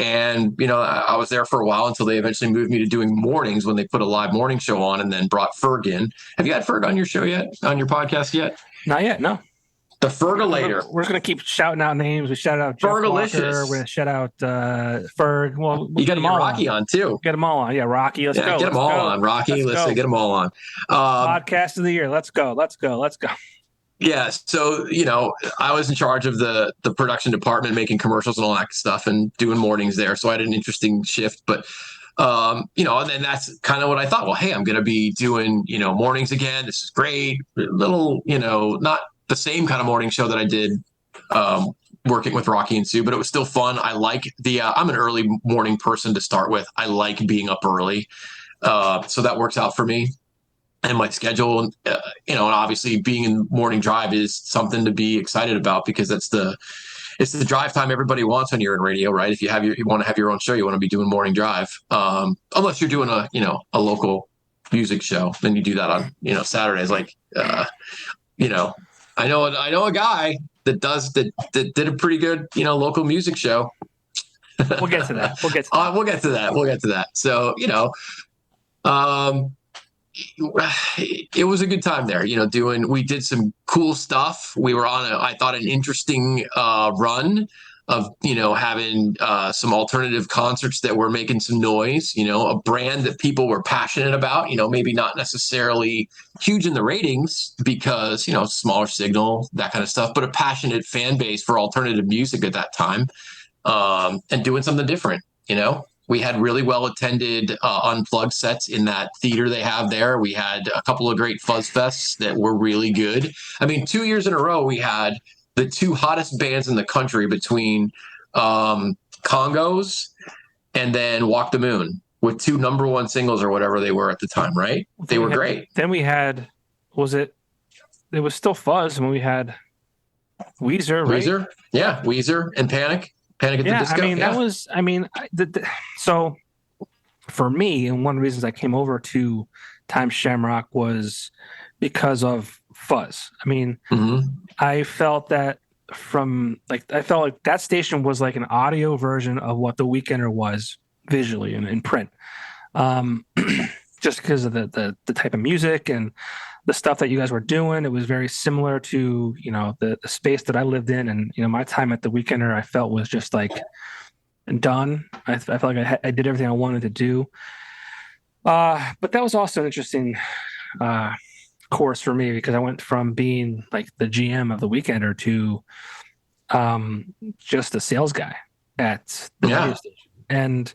And, I was there for a while until they eventually moved me to doing mornings when they put a live morning show on, and then brought Ferg in. Have you had Ferg on your show yet? On your podcast yet? Not yet, no. The Fergulator. We're just going to keep shouting out names. We shout out Jeff Walker. We're going to shout out Ferg. Well, you got to get Rocky on too. Get them all on. Yeah, Rocky. Let's go. Get them all on. Rocky, let's get them all on. Podcast of the year. Let's go. Yeah, so I was in charge of the production department, making commercials and all that stuff, and doing mornings there. So I had an interesting shift, but and then that's kind of what I thought. Well, hey, I'm going to be doing mornings again. This is great. Little not the same kind of morning show that I did working with Rocky and Sue, but it was still fun. I like I'm an early morning person to start with. I like being up early, so that works out for me. And my schedule, and obviously being in morning drive is something to be excited about, because it's the drive time everybody wants when you're in radio, right? If you want to have your own show, you want to be doing morning drive, unless you're doing a local music show, then you do that on Saturdays. Like I know a guy that did a pretty good local music show. We'll get to that. We'll get to that. So it was a good time there, we did some cool stuff. We were on I thought an interesting run of, having some alternative concerts that were making some noise, a brand that people were passionate about, maybe not necessarily huge in the ratings because, smaller signal, that kind of stuff, but a passionate fan base for alternative music at that time, and doing something different, We had really well-attended unplugged sets in that theater they have there. We had a couple of great Fuzz Fests that were really good. I mean, 2 years in a row, we had the two hottest bands in the country between Congos and then Walk the Moon, with 2 number 1 singles or whatever they were at the time, right? They were great. Then we had, was it it was still Fuzz when we had Weezer, right? Weezer, yeah, Weezer and Panic at the Yeah, I Disco, mean that yeah. was. I mean, so for me, and one of the reasons I came over to Time Shamrock was because of Fuzz. I mean, Hmm. I felt that I felt like that station was like an audio version of what the Weekender was visually and in print. Um, just because of the type of music and the stuff that you guys were doing, it was very similar to the space that I lived in, and my time at the Weekender I felt was just like done. I felt like I did everything I wanted to do. But that was also an interesting uh, course for me because I went from being like the GM of the Weekender to just a sales guy at the radio Yeah. station. And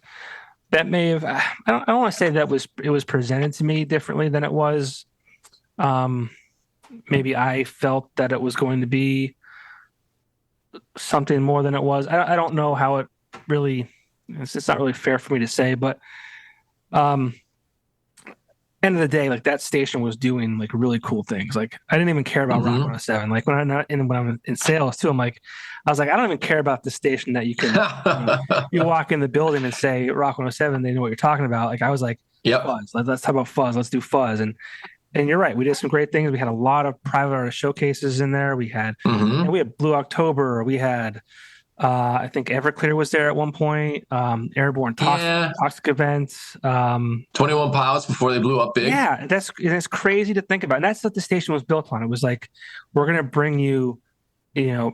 that may have, I don't want to say that it was presented to me differently than it was. Um, Maybe I felt that it was going to be something more than it was. I don't know how it really, it's not really fair for me to say, but um, end of the day, like that station was doing like really cool things. Like I didn't even care about Rock Hmm. 107. Like when I'm in sales too, I was like, I don't even care about the station that you can, you walk in the building and say Rock 107, they know what you're talking about. Like I was like, Yep. Fuzz. Let's talk about Fuzz. Let's do Fuzz. And you're right. We did some great things. We had a lot of private artist showcases in there. Hmm. We had Blue October. We had I think Everclear was there at one point. Airborne Yeah. Toxic events. 21 Pilots before they blew up big. Yeah, that's crazy to think about. And that's what the station was built on. It was like, we're gonna bring you,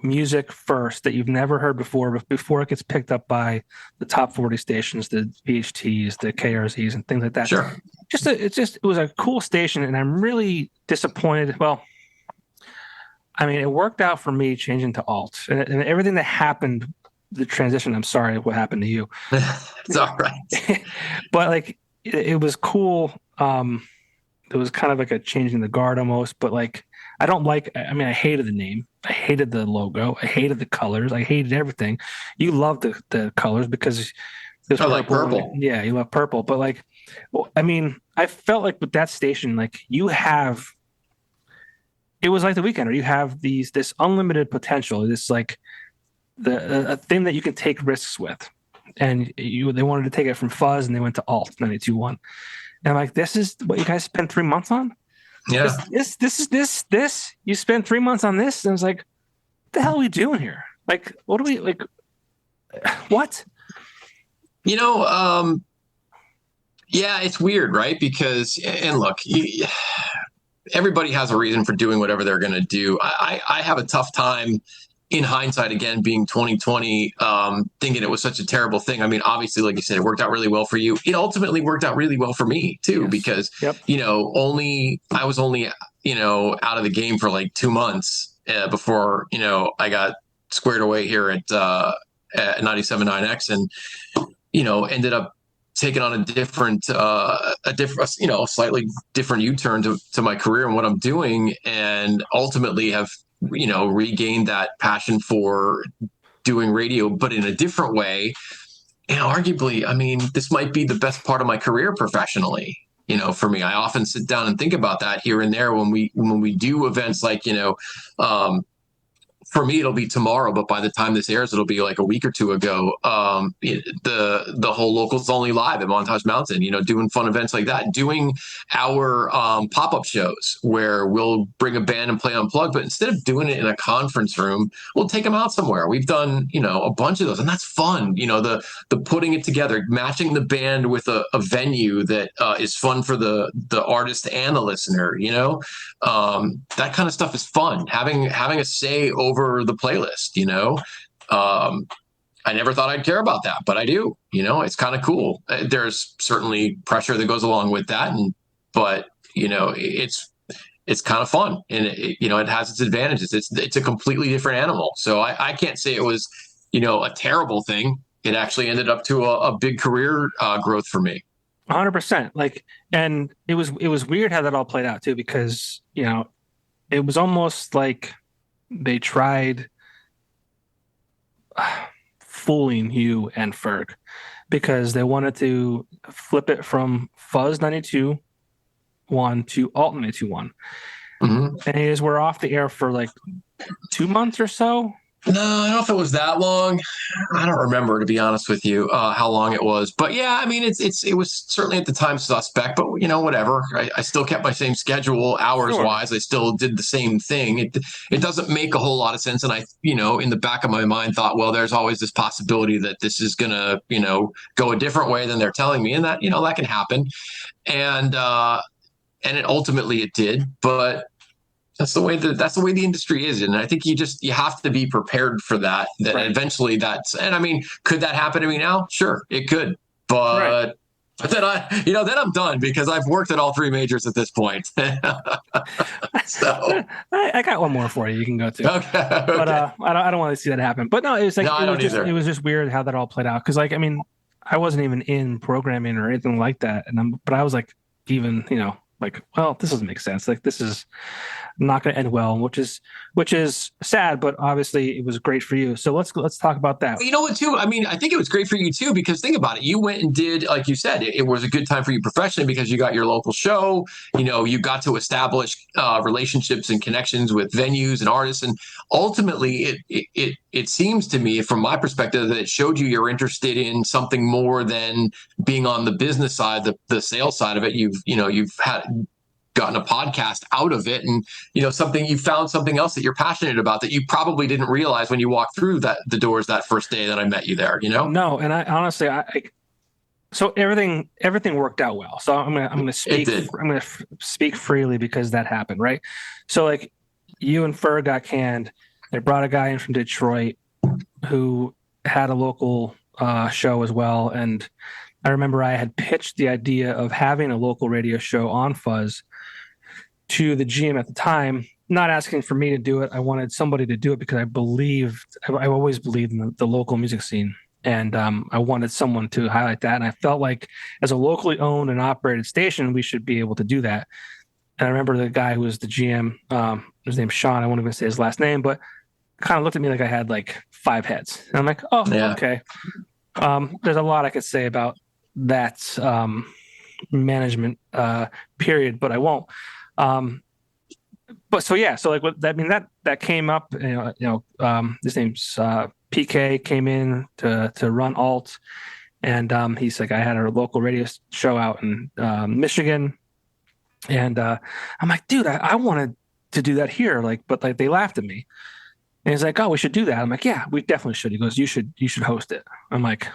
music first that you've never heard before, but before it gets picked up by the top 40 stations, the VHTs, the KRZs, and things like that. Sure. It was a cool station, and I'm really disappointed. Well, I mean, it worked out for me changing to alt, and everything that happened, the transition. I'm sorry, what happened to you? It's all right. But like, it was cool. It was kind of like a changing the guard almost, but like I don't like. I mean, I hated the name. I hated the logo. I hated the colors. I hated everything. You loved the colors because it was I like purple. purple. Yeah, you love purple. But like, well, I mean, I felt like with that station, like it was like the Weekender. You have this unlimited potential. This like a thing that you can take risks with. And they wanted to take it from Fuzz and they went to Alt 92.1. And I'm like, this is what you guys spent 3 months on? Yeah. This you spent 3 months on this? And I was like, what the hell are we doing here? Like, what do we like? What? You know, yeah, it's weird, right? Because, and look, everybody has a reason for doing whatever they're going to do. I have a tough time in hindsight, again, being 2020, thinking it was such a terrible thing. I mean, obviously, like you said, it worked out really well for you. It ultimately worked out really well for me too, Yes. because, Yep. I was only, out of the game for like 2 months before, I got squared away here at 97.9X and, ended up taking on a slightly different U-turn to my career and what I'm doing, and ultimately have regained that passion for doing radio, but in a different way. And arguably, I mean, this might be the best part of my career professionally. For me, I often sit down and think about that here and there when we do events like, for me, it'll be tomorrow, but by the time this airs, it'll be like a week or two ago. The whole Locals Only Live at Montage Mountain, doing fun events like that, doing our pop-up shows where we'll bring a band and play unplugged, but instead of doing it in a conference room, we'll take them out somewhere. We've done, a bunch of those, and that's fun. The putting it together, matching the band with a venue that is fun for the artist and the listener. That kind of stuff is fun. Having a say over the playlist. I never thought I'd care about that, but I do. It's kind of cool. There's certainly pressure that goes along with that, but it's kind of fun, and it has its advantages. It's a completely different animal. So I can't say it was a terrible thing. It actually ended up to a big career growth for me. 100%. Like, and it was weird how that all played out too, because it was almost like they tried fooling you and Ferg because they wanted to flip it from Fuzz 92.1 to Alt 92.1. Mm-hmm. and you guys were off the air for like 2 months or so. No, I don't know if it was that long. I don't remember, to be honest with you, how long it was. But yeah, I mean, it was certainly at the time suspect. But whatever. I still kept my same schedule, hours Sure. wise. I still did the same thing. It doesn't make a whole lot of sense. And I, in the back of my mind, thought, well, there's always this possibility that this is gonna, go a different way than they're telling me, and that that can happen. And it ultimately it did, but that's the way the industry is, and I think you have to be prepared for that. That Right. eventually and I mean, could that happen to me now? Sure, it could, but then then I'm done because I've worked at all three majors at this point. So I got one more for you. You can go to. okay. But I don't want to see that happen. But no, it was like No, I don't either. It was just weird how that all played out. Because like I mean, I wasn't even in programming or anything like that, but I was like, even like, well, this doesn't make sense. Like this is not going to end well, which is sad, but obviously it was great for you. So let's talk about that. You know what, too? I mean, I think it was great for you, too, because think about it. You went and did, like you said, it was a good time for you professionally because you got your local show. You got to establish relationships and connections with venues and artists. And ultimately, it seems to me, from my perspective, that it showed you're interested in something more than being on the business side, the sales side of it. You've gotten a podcast out of it, and you found something else that you're passionate about that you probably didn't realize when you walked through the doors that first day that I met you there. No, and I honestly, so everything worked out well. So I'm gonna speak freely because that happened, right? So like you and Fur got canned. They brought a guy in from Detroit who had a local show as well, and I remember I had pitched the idea of having a local radio show on Fuzz to the GM at the time, not asking for me to do it. I wanted somebody to do it because I always believed in the local music scene. And I wanted someone to highlight that. And I felt like as a locally owned and operated station, we should be able to do that. And I remember the guy who was the GM, his name's Sean. I won't even say his last name, but kind of looked at me like I had like 5 heads. And I'm like, oh, yeah. Okay. There's a lot I could say about that management period, but I won't. But so yeah, so like what I mean that came up. His name's PK came in to run alt, and he's like, I had a local radio show out in Michigan, and I'm like, dude, I wanted to do that here, but they laughed at me, and he's like, oh, we should do that. I'm like, yeah, we definitely should. He goes, you should host it. I'm like,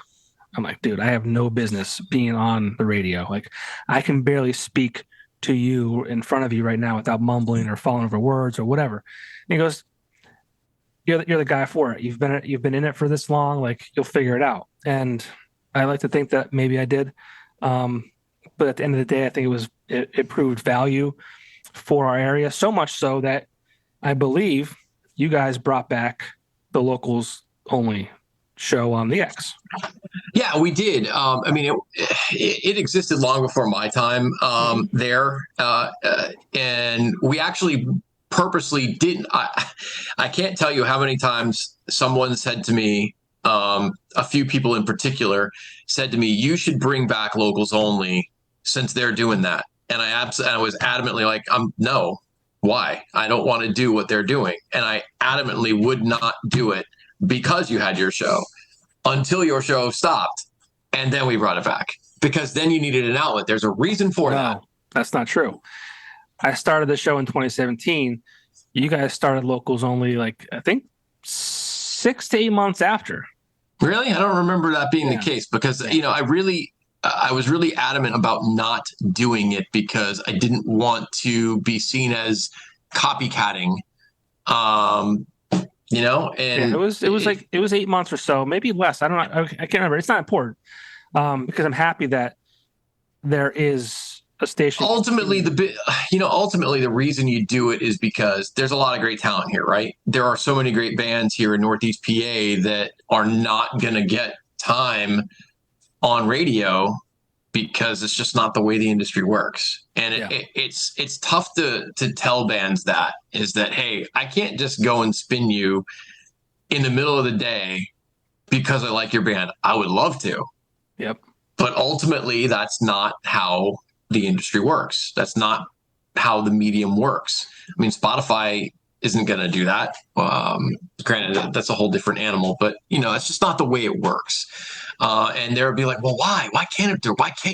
dude, I have no business being on the radio. Like, I can barely speak to you in front of you right now without mumbling or falling over words or whatever. And he goes, you're the guy for it. You've been in it for this long. Like, you'll figure it out. And I like to think that maybe I did. But at the end of the day, I think it proved value for our area, so much so that I believe you guys brought back the locals only show on the X. Yeah, we did. I mean, it existed long before my time there, and we actually purposely didn't. I can't tell you how many times someone said to me, a few people in particular said to me, "You should bring back locals only since they're doing that." And I was adamantly like, no. Why? I don't want to do what they're doing, and I adamantly would not do it because you had your show. Until your show stopped, and then we brought it back because then you needed an outlet. There's a reason for that. That's not true. I started the show in 2017. You guys started locals only, like, I think 6 to 8 months after. Really? I don't remember that being the case because, I was really adamant about not doing it because I didn't want to be seen as copycatting. And it was 8 months or so, maybe less. I don't know. I can't remember. It's not important because I'm happy that there is a station. Ultimately, the reason you do it is because there's a lot of great talent here, right? There are so many great bands here in Northeast PA that are not going to get time on radio because it's just not the way the industry works. And it's tough to tell bands that, hey, I can't just go and spin you in the middle of the day because I like your band. I would love to. Yep. But ultimately, that's not how the industry works. That's not how the medium works. I mean, Spotify isn't going to do that. Granted, that's a whole different animal, but it's just not the way it works. And they'll be like, well, why? Why can't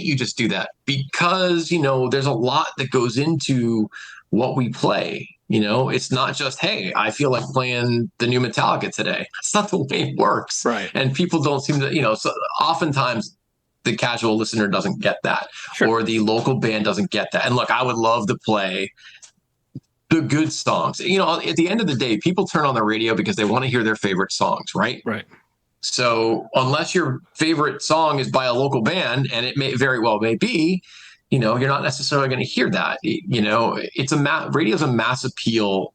you just do that? Because, there's a lot that goes into what we play. It's not just, hey, I feel like playing the new Metallica today. That's not the way it works. Right. And people don't seem to, so oftentimes the casual listener doesn't get that, Sure. or the local band doesn't get that. And look, I would love to play the good songs. At the end of the day, people turn on the radio because they want to hear their favorite songs, right? Right. So unless your favorite song is by a local band, and it may very well may be, you're not necessarily going to hear that. It's radio's a mass appeal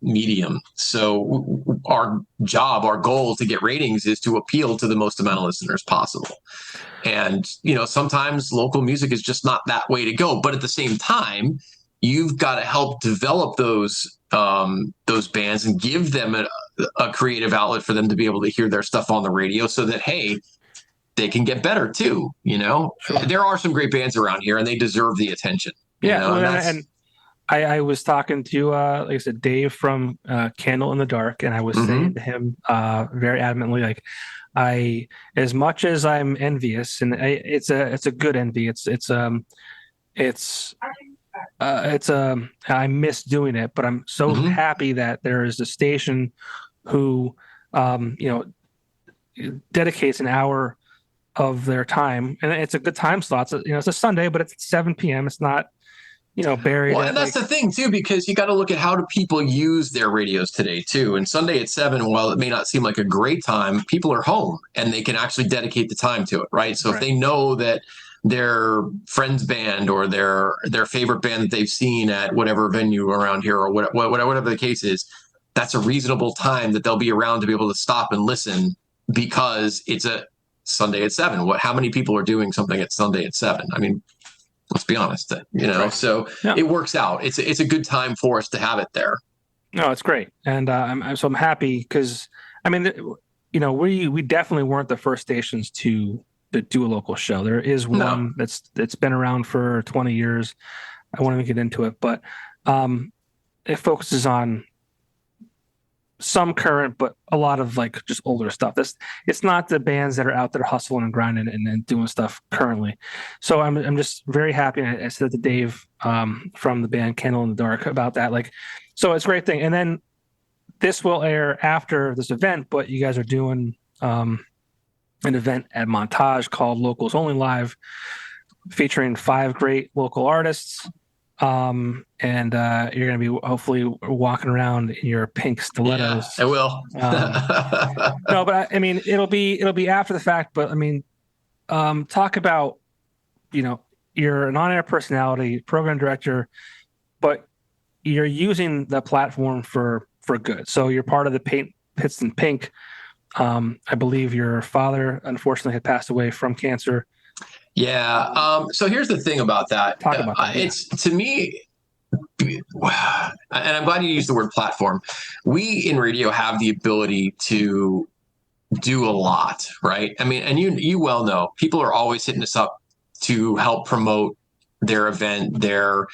medium. So our goal to get ratings is to appeal to the most amount of listeners possible. And sometimes local music is just not that way to go. But at the same time, you've got to help develop those bands and give them a creative outlet for them to be able to hear their stuff on the radio, so that, hey, they can get better too. Sure. There are some great bands around here, and they deserve the attention. And I was talking to, like I said, Dave from Candle in the Dark, and I was saying to him very adamantly, like, as much as I'm envious, and it's a good envy. I miss doing it, but I'm so happy that there is a station who, dedicates an hour of their time, and it's a good time slot. So, it's a Sunday, but it's 7 p.m. It's not, buried. Well, and that's the thing too, because you got to look at how do people use their radios today too. And Sunday at 7, while it may not seem like a great time, people are home and they can actually dedicate the time to it, right? So if they know that their friend's band or their favorite band that they've seen at whatever venue around here, or whatever the case is, that's a reasonable time that they'll be around to be able to stop and listen, because it's a Sunday at 7. How many people are doing something at Sunday at 7? I mean, let's be honest, Right. So it works out. It's a good time for us to have it there. No, it's great. And I'm happy, because, I mean, we definitely weren't the first stations to do a local show. There is one that's been around for 20 years. I won't even get into it, but it focuses on some current, but a lot of like just older stuff. It's not the bands that are out there hustling and grinding and doing stuff currently. So I'm just very happy. And I said to Dave from the band Candle in the Dark about that. Like, so it's a great thing. And then this will air after this event, but you guys are doing an event at Montage called Locals Only Live, featuring 5 great local artists. And you're going to be hopefully walking around in your pink stilettos. Yeah, I will. No, but I mean, it'll be after the fact, but I mean, talk about, you're an on-air personality, program director, but you're using the platform for good. So you're part of the Pits in Pink. I believe your father, unfortunately, had passed away from cancer. Yeah. So here's the thing about that. Talk about that. It's, to me, and I'm glad you used the word platform. We in radio have the ability to do a lot, right? I mean, and you well know, people are always hitting us up to help promote their event, their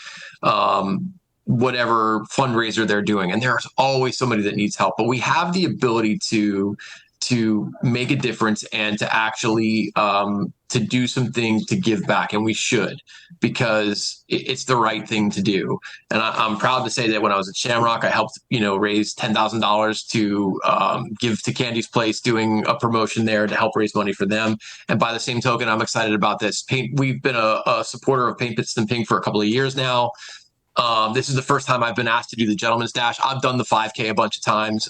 whatever fundraiser they're doing, and there's always somebody that needs help. But we have the ability to make a difference and to actually to do some things to give back, and we should, because it's the right thing to do. And I'm proud to say that when I was at Shamrock, I helped raise $10,000 to give to Candy's Place, doing a promotion there to help raise money for them. And by the same token, I'm excited about this. We've been a supporter of Paint Pits and Pink for a couple of years now. This is the first time I've been asked to do the Gentleman's Dash. I've done the 5K a bunch of times.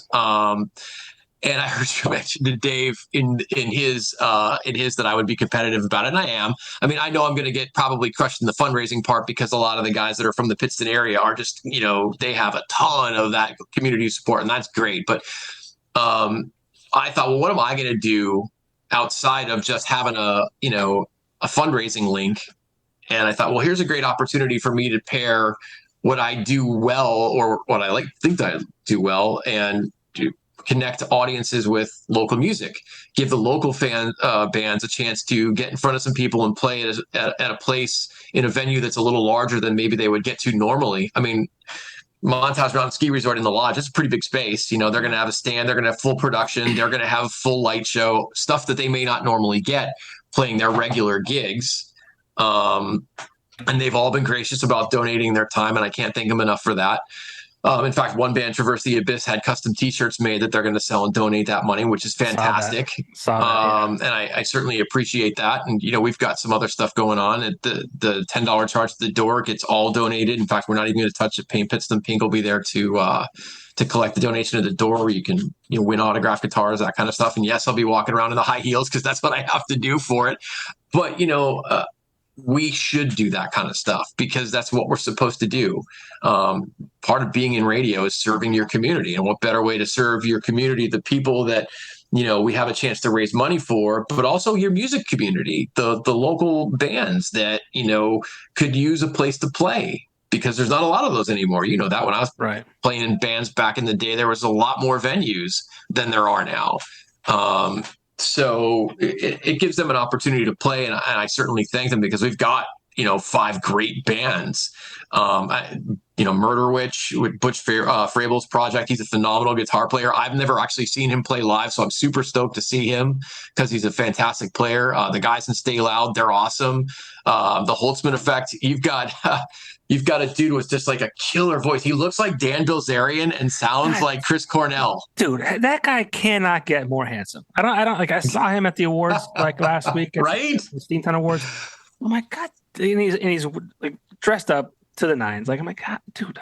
And I heard you mention to Dave in his that I would be competitive about it, and I am. I mean, I know I'm going to get probably crushed in the fundraising part, because a lot of the guys that are from the Pittston area are just, they have a ton of that community support, and that's great. But I thought, well, what am I going to do outside of just having a fundraising link? And I thought, well, here's a great opportunity for me to pair what I do well, or what I think that I do well, and connect audiences with local music, give the local bands a chance to get in front of some people and play at a place in a venue that's a little larger than maybe they would get to normally. I mean, Montage Mountain Ski Resort in the Lodge, it's a pretty big space. You know, they're going to have a stand, they're going to have full production, they're going to have full light show, stuff that they may not normally get playing their regular gigs. And they've all been gracious about donating their time, and I can't thank them enough for that. In fact, one band, Traverse the Abyss, had custom T-shirts made that they're going to sell and donate that money, which is fantastic. Saw that, And I certainly appreciate that. And we've got some other stuff going on. At the $10 charge at the door gets all donated. In fact, we're not even going to touch it. Paint Pits and Pink will be there to collect the donation at the door, where you can win autographed guitars, that kind of stuff. And yes, I'll be walking around in the high heels because that's what I have to do for it. But we should do that kind of stuff because that's what we're supposed to do. Part of being in radio is serving your community, and what better way to serve your community, the people that we have a chance to raise money for, but also your music community, the local bands that could use a place to play, because there's not a lot of those anymore. That when I was playing in bands back in the day, there was a lot more venues than there are now. So it gives them an opportunity to play, and I certainly thank them, because we've got 5 great bands. Murder Witch with Butch Frable's project. He's a phenomenal guitar player. I've never actually seen him play live, so I'm super stoked to see him because he's a fantastic player. The guys in Stay Loud, they're awesome. The Holtzman Effect. You've got a dude with just like a killer voice. He looks like Dan Bilzerian and sounds like Chris Cornell. Dude, that guy cannot get more handsome. I don't like. I saw him at the awards like last week, right? The Steamtown Awards. Oh my god! And he's like dressed up to the nines. Like, I'm like, God, dude,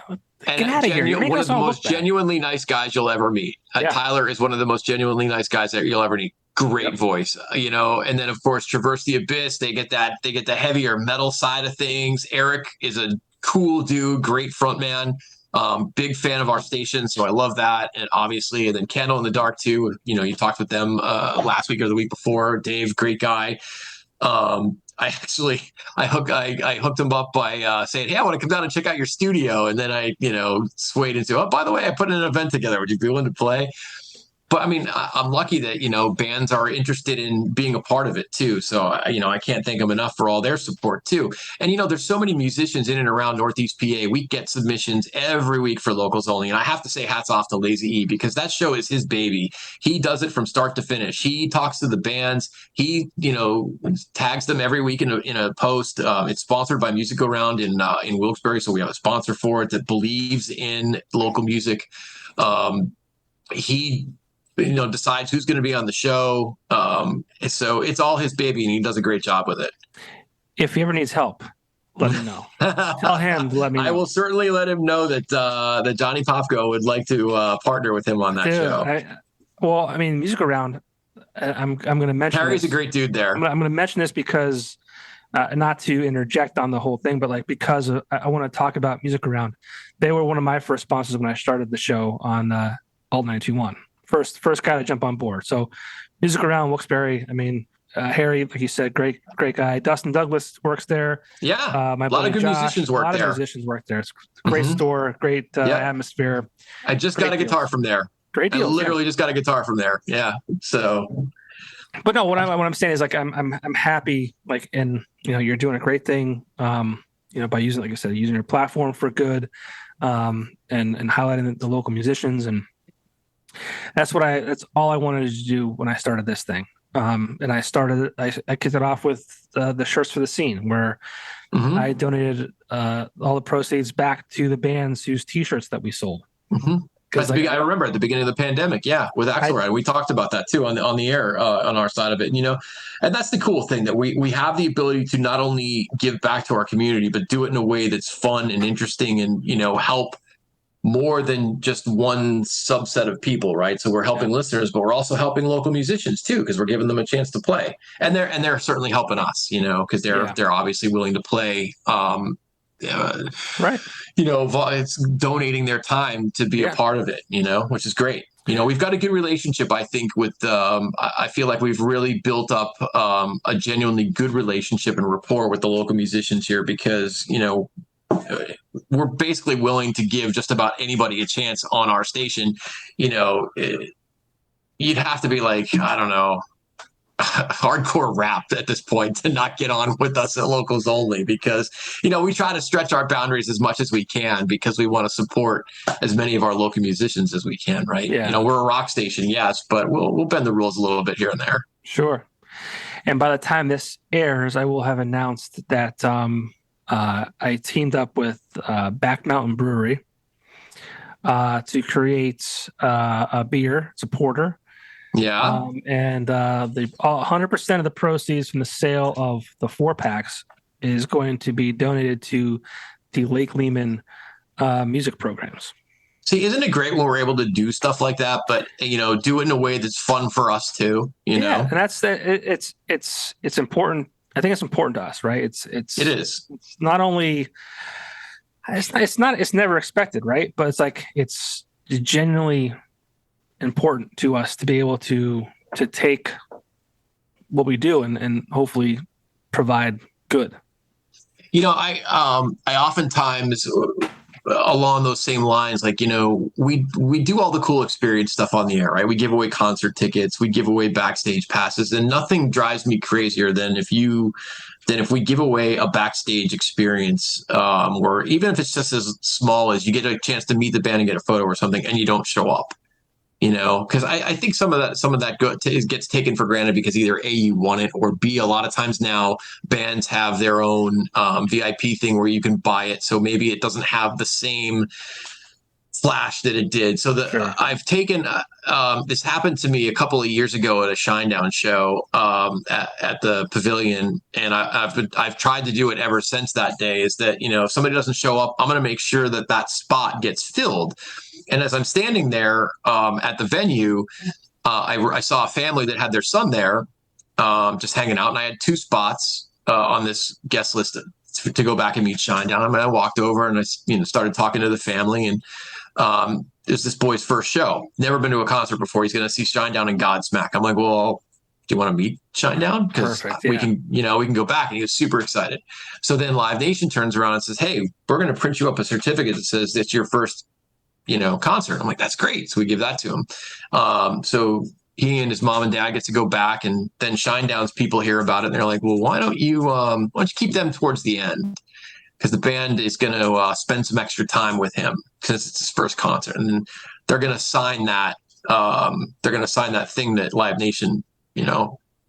get out of here! You're one of the most genuinely nice guys you'll ever meet. Tyler is one of the most genuinely nice guys that you'll ever meet. Great voice, and then of course Traverse the Abyss. They get the heavier metal side of things. Eric is a cool dude, great frontman. Big fan of our station, so I love that. And obviously, and then Candle in the Dark too. You talked with them last week or the week before. Dave, great guy. I hooked him up by saying, "Hey, I want to come down and check out your studio." And then I, swayed into, "Oh, by the way, I put an event together. Would you be willing to play?" But I mean, I'm lucky that, bands are interested in being a part of it too. So, I can't thank them enough for all their support too. And, there's so many musicians in and around Northeast PA. We get submissions every week for Locals Only. And I have to say hats off to Lazy E, because that show is his baby. He does it from start to finish. He talks to the bands. He, tags them every week in a post. It's sponsored by Music Go Round in Wilkes-Barre. So we have a sponsor for it that believes in local music. He decides who's going to be on the show. So it's all his baby, and he does a great job with it. If he ever needs help, let me know. Tell him to let me know. I will certainly let him know that Johnny Popko would like to partner with him on that show. Music Around, I'm going to mention Harry's this. a great dude there. I'm going to mention this because, not to interject on the whole thing, but because I want to talk about Music Around. They were one of my first sponsors when I started the show on Alt 921. First guy to jump on board. So Music Around Wilkes-Barre. Harry, like you said, great guy. Dustin Douglas works there. Yeah, my a lot of good Josh, musicians work there. It's a great store, great atmosphere. I just got a guitar from there. Great deal. I literally just got a guitar from there. Yeah. So, but no, what I'm saying is I'm happy. And you're doing a great thing. By using, like I said, using your platform for good, and highlighting the local musicians, and that's all I wanted to do when I started this thing. And I kicked it off with the Shirts for the Scene, where I donated all the proceeds back to the bands whose T-shirts that we sold. Because I remember at the beginning of the pandemic, with Axelrod, we talked about that too on the air on our side of it. And that's the cool thing, that we have the ability to not only give back to our community, but do it in a way that's fun and interesting, and help more than just one subset of people, right? So we're helping listeners, but we're also helping local musicians too, because we're giving them a chance to play, and they're certainly helping us, because they're obviously willing to play. Right. It's donating their time to be a part of it, which is great. We've got a good relationship, I think, with, I feel like we've really built up a genuinely good relationship and rapport with the local musicians here, because, we're basically willing to give just about anybody a chance on our station. you'd have to be like, I don't know, hardcore rap at this point to not get on with us at Locals Only, because we try to stretch our boundaries as much as we can because we want to support as many of our local musicians as we can, right? Yeah. We're a rock station, yes, but we'll bend the rules a little bit here and there. Sure. And by the time this airs, I will have announced that I teamed up with Back Mountain Brewery to create a beer. It's a porter. Yeah. And the 100% of the proceeds from the sale of the 4-packs is going to be donated to the Lake Lehman music programs. See, isn't it great when we're able to do stuff like that, but do it in a way that's fun for us too? Yeah, and that's it's important. I think it's important to us, right? It is. It's not only it's never expected, right? But it's genuinely important to us to be able to take what we do and hopefully provide good. I oftentimes along those same lines, we do all the cool experience stuff on the air, right? We give away concert tickets, we give away backstage passes, and nothing drives me crazier than if we give away a backstage experience, or even if it's just as small as you get a chance to meet the band and get a photo or something, and you don't show up. Because I think some of that gets taken for granted because either A, you want it, or B, a lot of times now bands have their own VIP thing where you can buy it. So maybe it doesn't have the same flash that it did. So Sure. I've taken this happened to me a couple of years ago at a Shinedown show at the Pavilion, and I've tried to do it ever since that day. Is that if somebody doesn't show up, I'm going to make sure that spot gets filled. And as I'm standing there at the venue, I saw a family that had their son there just hanging out, and I had 2 spots on this guest list to go back and meet Shinedown. I walked over and I started talking to the family, and it was this boy's first show. Never been to a concert before. He's going to see Shinedown and Godsmack. I'm like, well, do you want to meet Shinedown? Because we can go back. And he was super excited. So then Live Nation turns around and says, hey, we're going to print you up a certificate that says it's your first concert. I'm like, that's great. So we give that to him. So he and his mom and dad get to go back, and then Shinedown's people hear about it, and they're like, well, why don't you keep them towards the end? Because the band is going to spend some extra time with him because it's his first concert, and then they're going to sign that. They're going to sign that thing that Live Nation,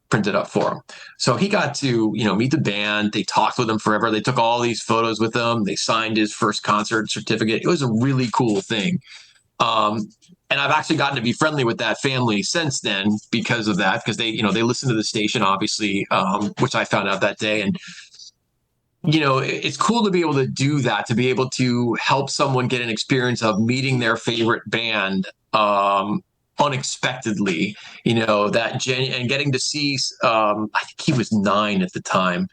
printed up for him. So he got to, meet the band. They talked with him forever. They took all these photos with him. They signed his first concert certificate. It was a really cool thing. And I've actually gotten to be friendly with that family since then because of that, because they listen to the station, obviously, which I found out that day. And, it's cool to be able to do that, to be able to help someone get an experience of meeting their favorite band, unexpectedly, and getting to see, I think he was 9 at the time,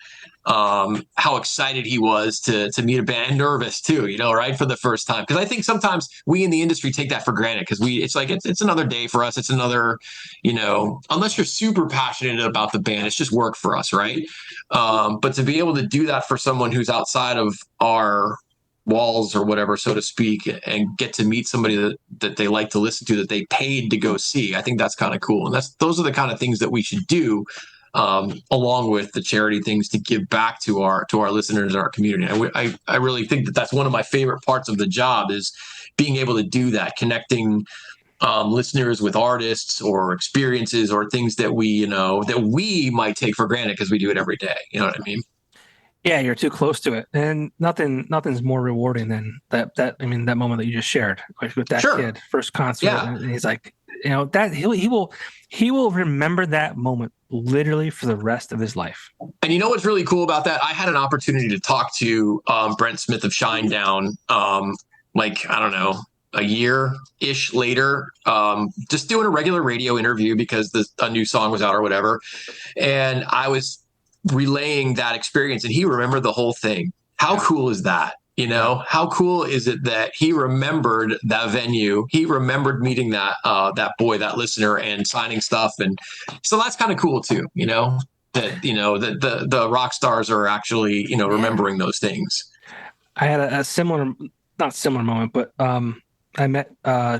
how excited he was to meet a band, nervous too, right, for the first time. Because I think sometimes we in the industry take that for granted because it's another day for us. It's another, unless you're super passionate about the band, it's just work for us, right? But to be able to do that for someone who's outside of our walls or whatever, so to speak, and get to meet somebody that they like to listen to, that they paid to go see, I think that's kind of cool. And those are the kind of things that we should do, along with the charity things, to give back to our listeners and our community. I really think that's one of my favorite parts of the job, is being able to do that, connecting listeners with artists or experiences or things that we might take for granted because we do it every day. You know what I mean? Yeah, you're too close to it, and nothing's more rewarding than that. I mean, that moment that you just shared, like with that kid, first concert, and he's like, that he will remember that moment literally for the rest of his life. And you know what's really cool about that? I had an opportunity to talk to Brent Smith of Shinedown, I don't know, a year-ish later, just doing a regular radio interview because a new song was out or whatever, and I was relaying that experience, and he remembered the whole thing. How cool is that? How cool is it that he remembered that venue? He remembered meeting that boy, that listener, and signing stuff. And so that's kind of cool too, that the rock stars are actually, remembering those things. I had a similar, not similar moment, but I met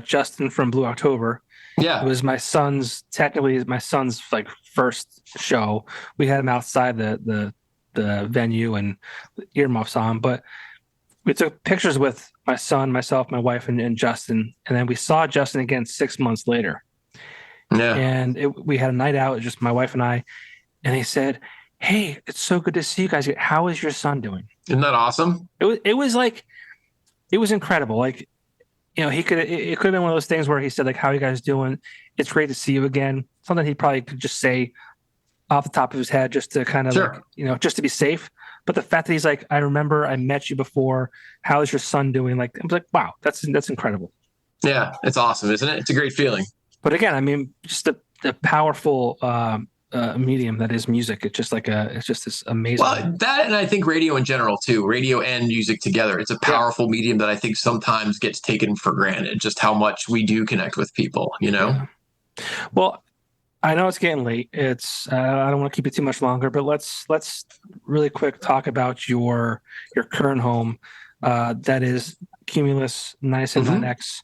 Justin from Blue October, Yeah. It was technically my son's like first show. We had him outside the venue and earmuffs on, but we took pictures with my son, myself, my wife, and Justin, and then we saw Justin again 6 months later. Yeah. And we had a night out, just my wife and I, and he said, "Hey, it's so good to see you guys. How is your son doing?" Isn't that awesome? It was incredible. Like, it could have been one of those things where he said, like, "How are you guys doing? It's great to see you again." Something he probably could just say off the top of his head just to kind of Sure. like, just to be safe. But the fact that he's like, "I remember I met you before. How is your son doing?" Like, I was like, wow, that's incredible. Yeah, it's awesome, isn't it? It's a great feeling. But again, I mean, just the powerful medium that is music. It's just it's just this amazing. Well, that, and I think radio in general too, radio and music together. It's a powerful medium that I think sometimes gets taken for granted, just how much we do connect with people, Yeah. Well, I know it's getting late. It's I don't want to keep it too much longer, but let's really quick talk about your current home. That is Cumulus 97.9X.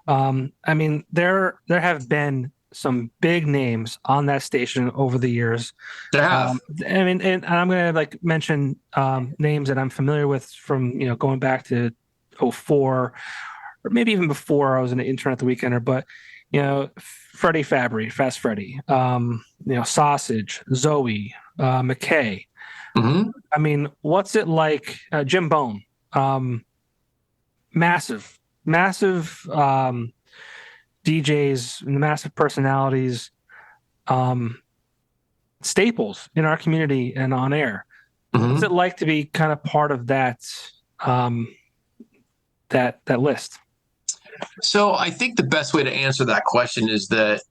I mean, there have been some big names on that station over the years. There have. I mean, and I'm going to like mention names that I'm familiar with from going back to 04, or maybe even before I was an intern at the Weekender. But Freddie Fabry, Fast Freddie, Sausage, Zoe, McKay. Mm-hmm. I mean, what's it like? Jim Bone, massive DJs, massive personalities, staples in our community and on air. Mm-hmm. What's it like to be kind of part of that that list? So I think the best way to answer that question is that,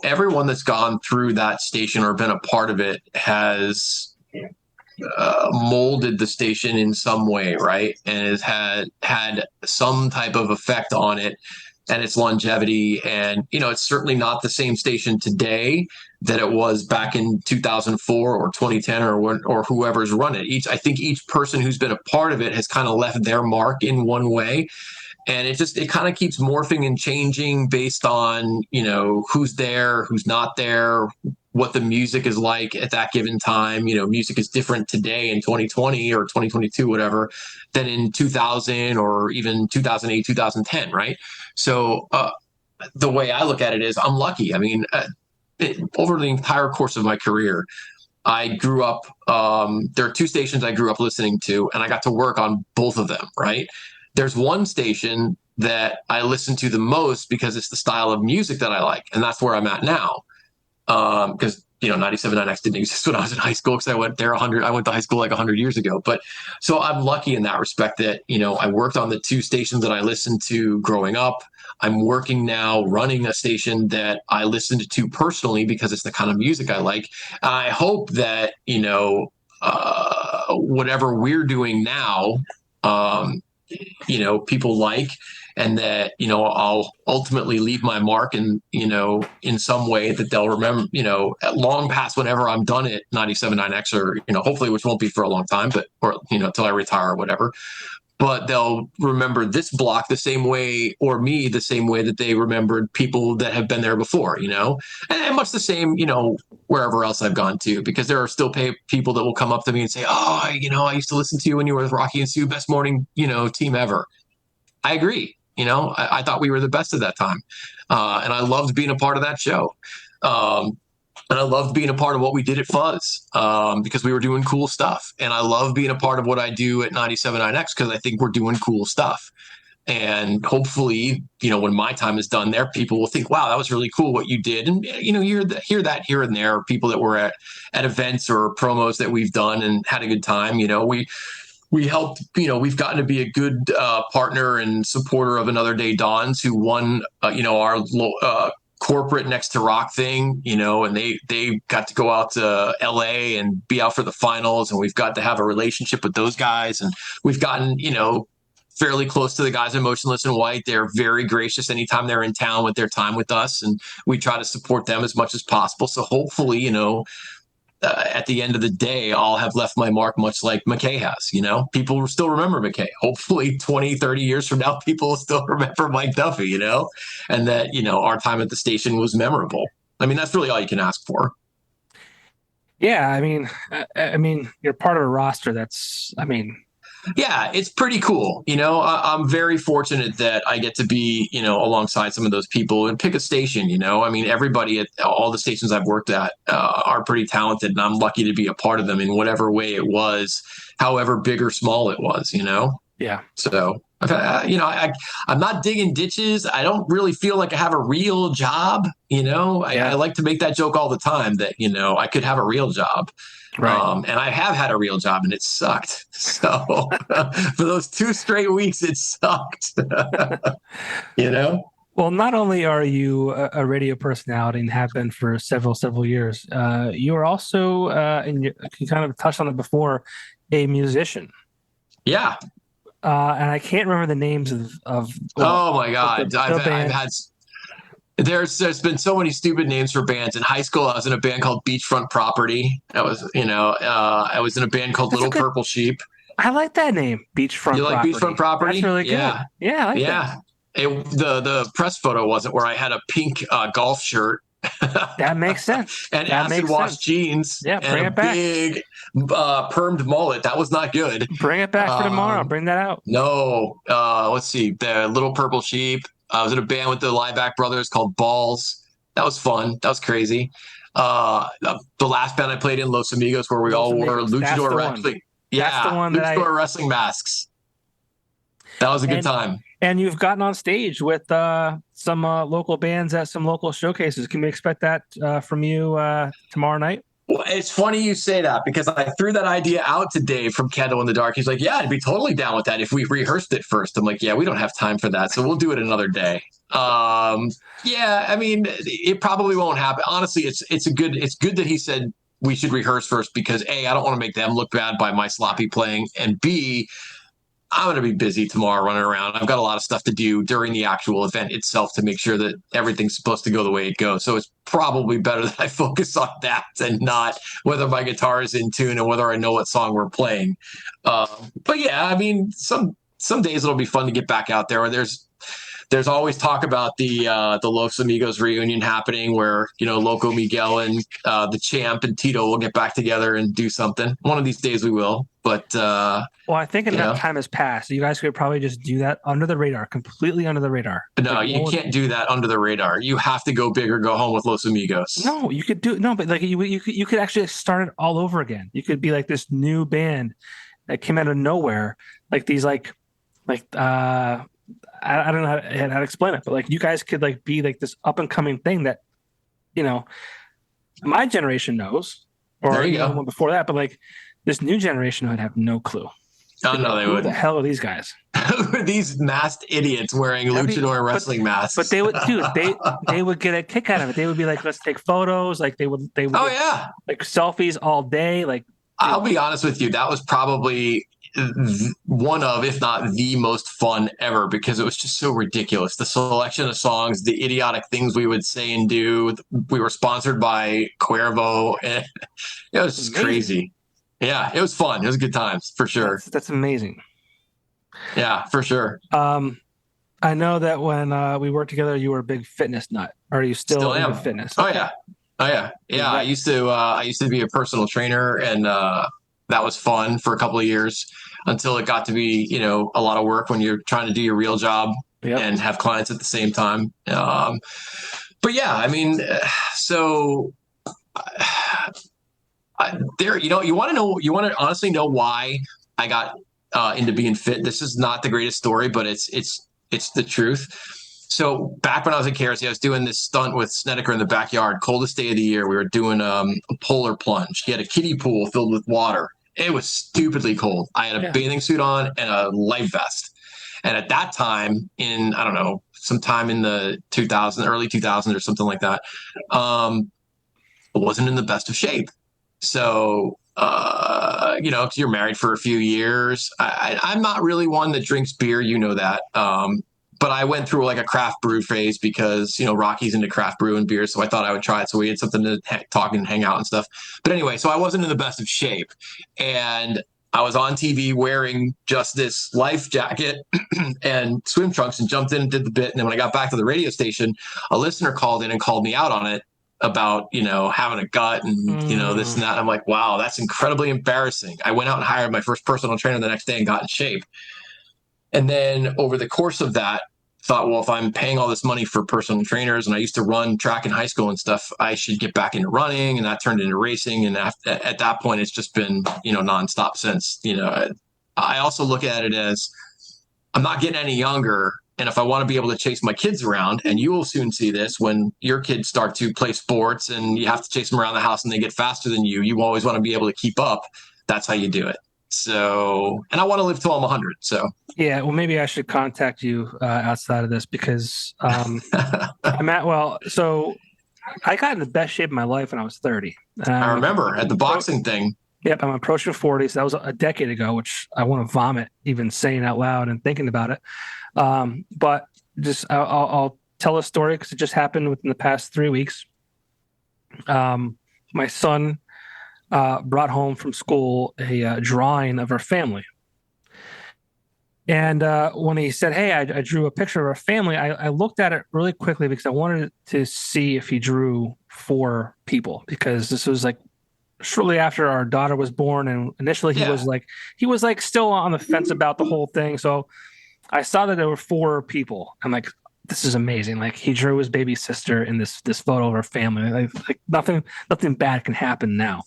everyone that's gone through that station or been a part of it has molded the station in some way, right? And has had some type of effect on it and its longevity. And, it's certainly not the same station today that it was back in 2004 or 2010 or whoever's run it. I think each person who's been a part of it has kind of left their mark in one way. And it kind of keeps morphing and changing based on, who's there, who's not there, what the music is like at that given time. Music is different today in 2020 or 2022, whatever, than in 2000 or even 2008, 2010, right? So the way I look at it is I'm lucky. I mean, over the entire course of my career, I grew up, there are two stations I grew up listening to, and I got to work on both of them, right? There's one station that I listen to the most because it's the style of music that I like, and that's where I'm at now. Because 97.9X didn't exist when I was in high school, because I went to high school like 100 years ago. But so I'm lucky in that respect that I worked on the two stations that I listened to growing up. I'm working now running a station that I listened to personally because it's the kind of music I like. I hope that whatever we're doing now, people like, and that I'll ultimately leave my mark in some way that they'll remember, long past whenever I'm done at 97.9X, or hopefully, which won't be for a long time, but till I retire or whatever. But they'll remember this block the same way, or me the same way that they remembered people that have been there before, and much the same, wherever else I've gone to, because there are still people that will come up to me and say, "Oh, I used to listen to you when you were with Rocky and Sue, best morning, team ever." I agree. I thought we were the best at that time. And I loved being a part of that show. And I loved being a part of what we did at Fuzz, because we were doing cool stuff. And I love being a part of what I do at 97.9X because I think we're doing cool stuff. And hopefully, when my time is done there, people will think, wow, that was really cool what you did. And, hear that here and there, people that were at events or promos that we've done and had a good time. We helped, we've gotten to be a good partner and supporter of Another Day Dawns, who won, our corporate Next to Rock thing, and they got to go out to LA and be out for the finals. And we've got to have a relationship with those guys. And we've gotten, fairly close to the guys in Motionless in White. They're very gracious anytime they're in town with their time with us. And we try to support them as much as possible. So hopefully, at the end of the day, I'll have left my mark much like McKay has. People will still remember McKay. Hopefully 20, 30 years from now, people will still remember Mike Duffy, and that, our time at the station was memorable. I mean, that's really all you can ask for. Yeah, I mean, you're part of a roster that's, Yeah, it's pretty cool. I'm very fortunate that I get to be, alongside some of those people and pick a station. I mean, everybody at all the stations I've worked at are pretty talented, and I'm lucky to be a part of them in whatever way it was, however big or small it was. yeah. So, I'm not digging ditches. I don't really feel like I have a real job. I like to make that joke all the time that, I could have a real job. Right. And I have had a real job and it sucked. So for those 2 straight weeks, it sucked. Well, not only are you a radio personality and have been for several years, you are also, and you kind of touched on it before, a musician. Yeah. And I can't remember the names of oh my God. I've had, there's been so many stupid names for bands. In high school, I was in a band called Beachfront Property. I was in a band called Little Purple Sheep. I like that name, Beachfront. You like Property. Beachfront Property? That's really good. Yeah, I like that. The press photo wasn't where I had a pink golf shirt. That makes sense. And acid wash jeans. Yeah, bring it back. Big permed mullet. That was not good. Bring it back for tomorrow. Bring that out. No. Let's see. The Little Purple Sheep. I was in a band with the Lieback brothers called Balls. That was fun. That was crazy. The last band I played in, Los Amigos, where we all wore luchador wrestling. Yeah, that's the one luchador wrestling masks. That was a good time. And you've gotten on stage with some local bands at some local showcases. Can we expect that from you tomorrow night? Well, it's funny you say that because I threw that idea out to Dave from Candle in the Dark. He's like, yeah, I'd be totally down with that if we rehearsed it first. I'm like, yeah, we don't have time for that. So we'll do it another day. Yeah, I mean, it probably won't happen. Honestly, it's good that he said we should rehearse first because A, I don't want to make them look bad by my sloppy playing. And B, I'm going to be busy tomorrow running around. I've got a lot of stuff to do during the actual event itself to make sure that everything's supposed to go the way it goes. So it's probably better that I focus on that and not whether my guitar is in tune and whether I know what song we're playing. But yeah, I mean, some days it'll be fun to get back out there. There's always talk about the Los Amigos reunion happening where, Loco Miguel and the Champ and Tito will get back together and do something. One of these days we will. But well, I think enough time has passed. You guys could probably just do that under the radar, completely under the radar. No, you can't do that under the radar. You have to go big or go home with Los Amigos. No, you could but like you could actually start it all over again. You could be like this new band that came out of nowhere, like these I don't know how to explain it, but like you guys could like be like this up and coming thing that, my generation knows, or one before that, but like this new generation would have no clue. Oh no, they would. Who the hell are these guys? Who are these masked idiots wearing luchador wrestling masks? But they would, dude. They would get a kick out of it. They would be like, let's take photos. Like they would. Oh yeah. Like selfies all day. Like I'll be honest with you, that was probably one of, if not the most fun ever, because it was just so ridiculous. The selection of songs, the idiotic things we would say and do. We were sponsored by Cuervo, and it was just crazy. Yeah, it was fun. It was good times for sure. That's amazing. Yeah, for sure. I know that when we worked together, you were a big fitness nut. Are you still into fitness? Oh yeah. Yeah. I used to be a personal trainer, and that was fun for a couple of years until it got to be, a lot of work when you're trying to do your real job and have clients at the same time. But yeah, I mean, so you want to honestly know why I got into being fit. This is not the greatest story, but it's the truth. So back when I was in KRC, I was doing this stunt with Snedeker in the backyard, coldest day of the year. We were doing a polar plunge. He had a kiddie pool filled with water. It was stupidly cold. I had a bathing suit on and a life vest. And at that time, in, I don't know, sometime in the early 2000s or something like that, I wasn't in the best of shape. So, because you're married for a few years, I'm not really one that drinks beer. You know that. but I went through like a craft brew phase because, Rocky's into craft brew and beer. So I thought I would try it. So we had something to talk and hang out and stuff. But anyway, so I wasn't in the best of shape. And I was on TV wearing just this life jacket and swim trunks and jumped in and did the bit. And then when I got back to the radio station, a listener called in and called me out on it about, having a gut and, this and that. I'm like, wow, that's incredibly embarrassing. I went out and hired my first personal trainer the next day and got in shape. And then over the course of that, thought, well, if I'm paying all this money for personal trainers and I used to run track in high school and stuff, I should get back into running. And that turned into racing. And at that point, it's just been, nonstop since. I also look at it as I'm not getting any younger. And if I want to be able to chase my kids around, and you will soon see this when your kids start to play sports and you have to chase them around the house and they get faster than you always want to be able to keep up. That's how you do it. So, and I want to live till I'm 100. So, yeah, well, maybe I should contact you outside of this because so I got in the best shape of my life when I was 30. I remember at the boxing thing. Yep, I'm approaching 40. So that was a decade ago, which I want to vomit even saying out loud and thinking about it. But just I'll tell a story because it just happened within the past 3 weeks. My son brought home from school a drawing of our family. And when he said, hey, I drew a picture of our family, I looked at it really quickly because I wanted to see if he drew 4 people, because this was like shortly after our daughter was born. And initially he was like still on the fence about the whole thing. So I saw that there were 4 people. I'm like, this is amazing. Like, he drew his baby sister in this photo of our family. Like nothing bad can happen now.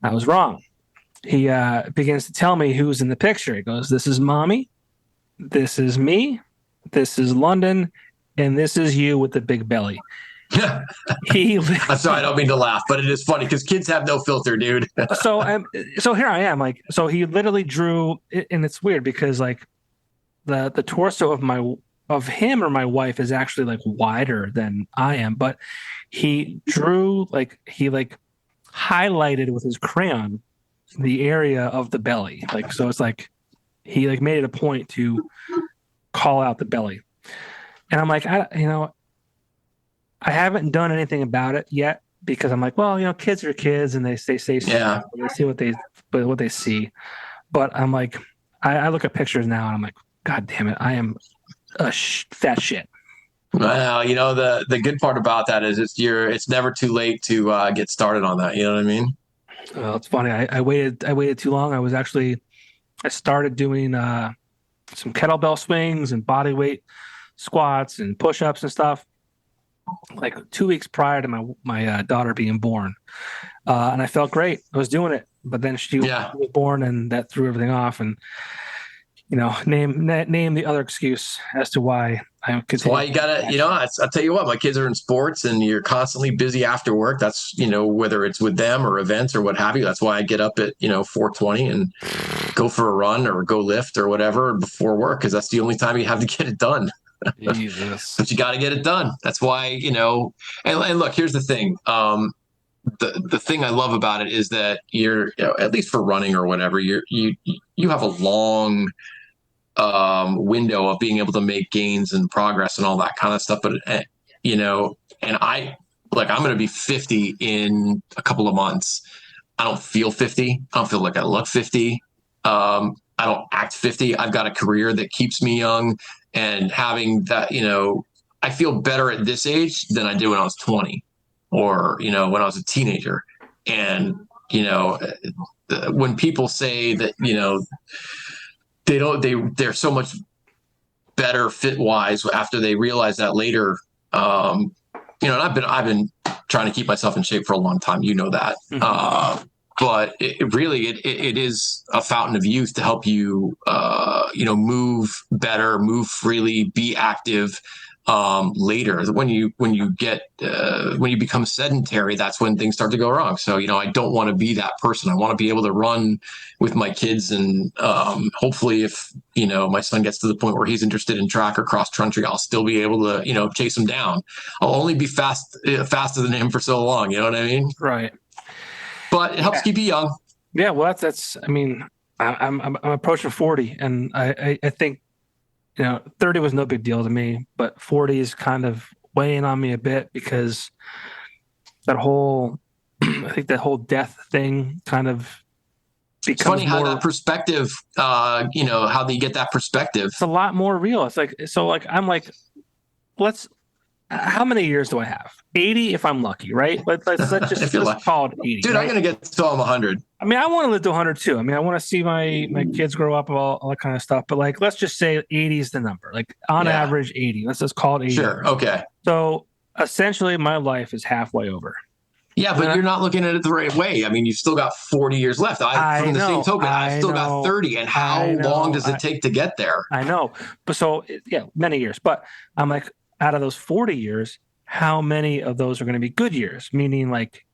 I was wrong. He begins to tell me who's in the picture. He goes, this is mommy, this is me, this is London, and this is you with the big belly. I'm sorry, I don't mean to laugh, but it is funny because kids have no filter, dude. So here I am. Like, so he literally drew, and it's weird because like the torso of him or my wife is actually like wider than I am, but he drew he highlighted with his crayon the area of the belly. Like, so it's like he like made it a point to call out the belly. And I'm like, I haven't done anything about it yet because I'm like, well, kids are kids and they say yeah. They see what they see. But I'm like, I look at pictures now and I'm like, God damn it, I am a fat shit. Well, the good part about that is it's never too late to get started on that. You know what I mean? Well, it's funny. I waited too long. I started doing some kettlebell swings and body weight squats and push-ups and stuff like 2 weeks prior to my daughter being born. And I felt great. I was doing it, but then she was born and that threw everything off. And, name the other excuse as to why I'm continuing. That's why you gotta, I'll tell you what, my kids are in sports and you're constantly busy after work. That's, whether it's with them or events or what have you. That's why I get up at, 4:20 and go for a run or go lift or whatever before work. Cause that's the only time you have to get it done. Jesus. But you got to get it done. That's why, and look, here's the thing. The thing I love about it is that you're, at least for running or whatever, you have a long window of being able to make gains and progress and all that kind of stuff. But, and I'm going to be 50 in a couple of months. I don't feel 50. I don't feel like I look 50. I don't act 50. I've got a career that keeps me young, and having that, I feel better at this age than I did when I was 20 or, when I was a teenager. And, when people say that, they're so much better fit wise after they realize that later. And I've been trying to keep myself in shape for a long time. That. Mm-hmm. But it really is a fountain of youth to help you, move better, move freely, be active. Later, when you become sedentary, that's when things start to go wrong. So, I don't want to be that person. I want to be able to run with my kids, and hopefully, if my son gets to the point where he's interested in track or cross country, I'll still be able to chase him down. I'll only be faster than him for so long. You know what I mean? Right. But it helps keep you young. Yeah. Well, that's. I mean, I'm approaching 40, and I think 30 was no big deal to me, but 40 is kind of weighing on me a bit because that whole, I think that whole death thing kind of It's becomes funny how more. that perspective, how they get that perspective. It's a lot more real. It's like, so like, I'm like, let's, how many years do I have? 80 if I'm lucky, right? Let's If you're let's call it 80. Dude, right? I'm going to get to I'm 100. I mean, I want to live to 100 too. I mean, I want to see my kids grow up, all that kind of stuff. But like, let's just say 80 is the number. Like on Yeah. average, 80. Let's just call it 80. Sure. Okay. So essentially, my life is halfway over. Yeah, but you're not looking at it the right way. I mean, you've still got 40 years left. From the same token, I've still got 30. And how long does it take to get there? I know. But so, yeah, many years. But I'm like, out of those 40 years, how many of those are going to be good years? Meaning, like,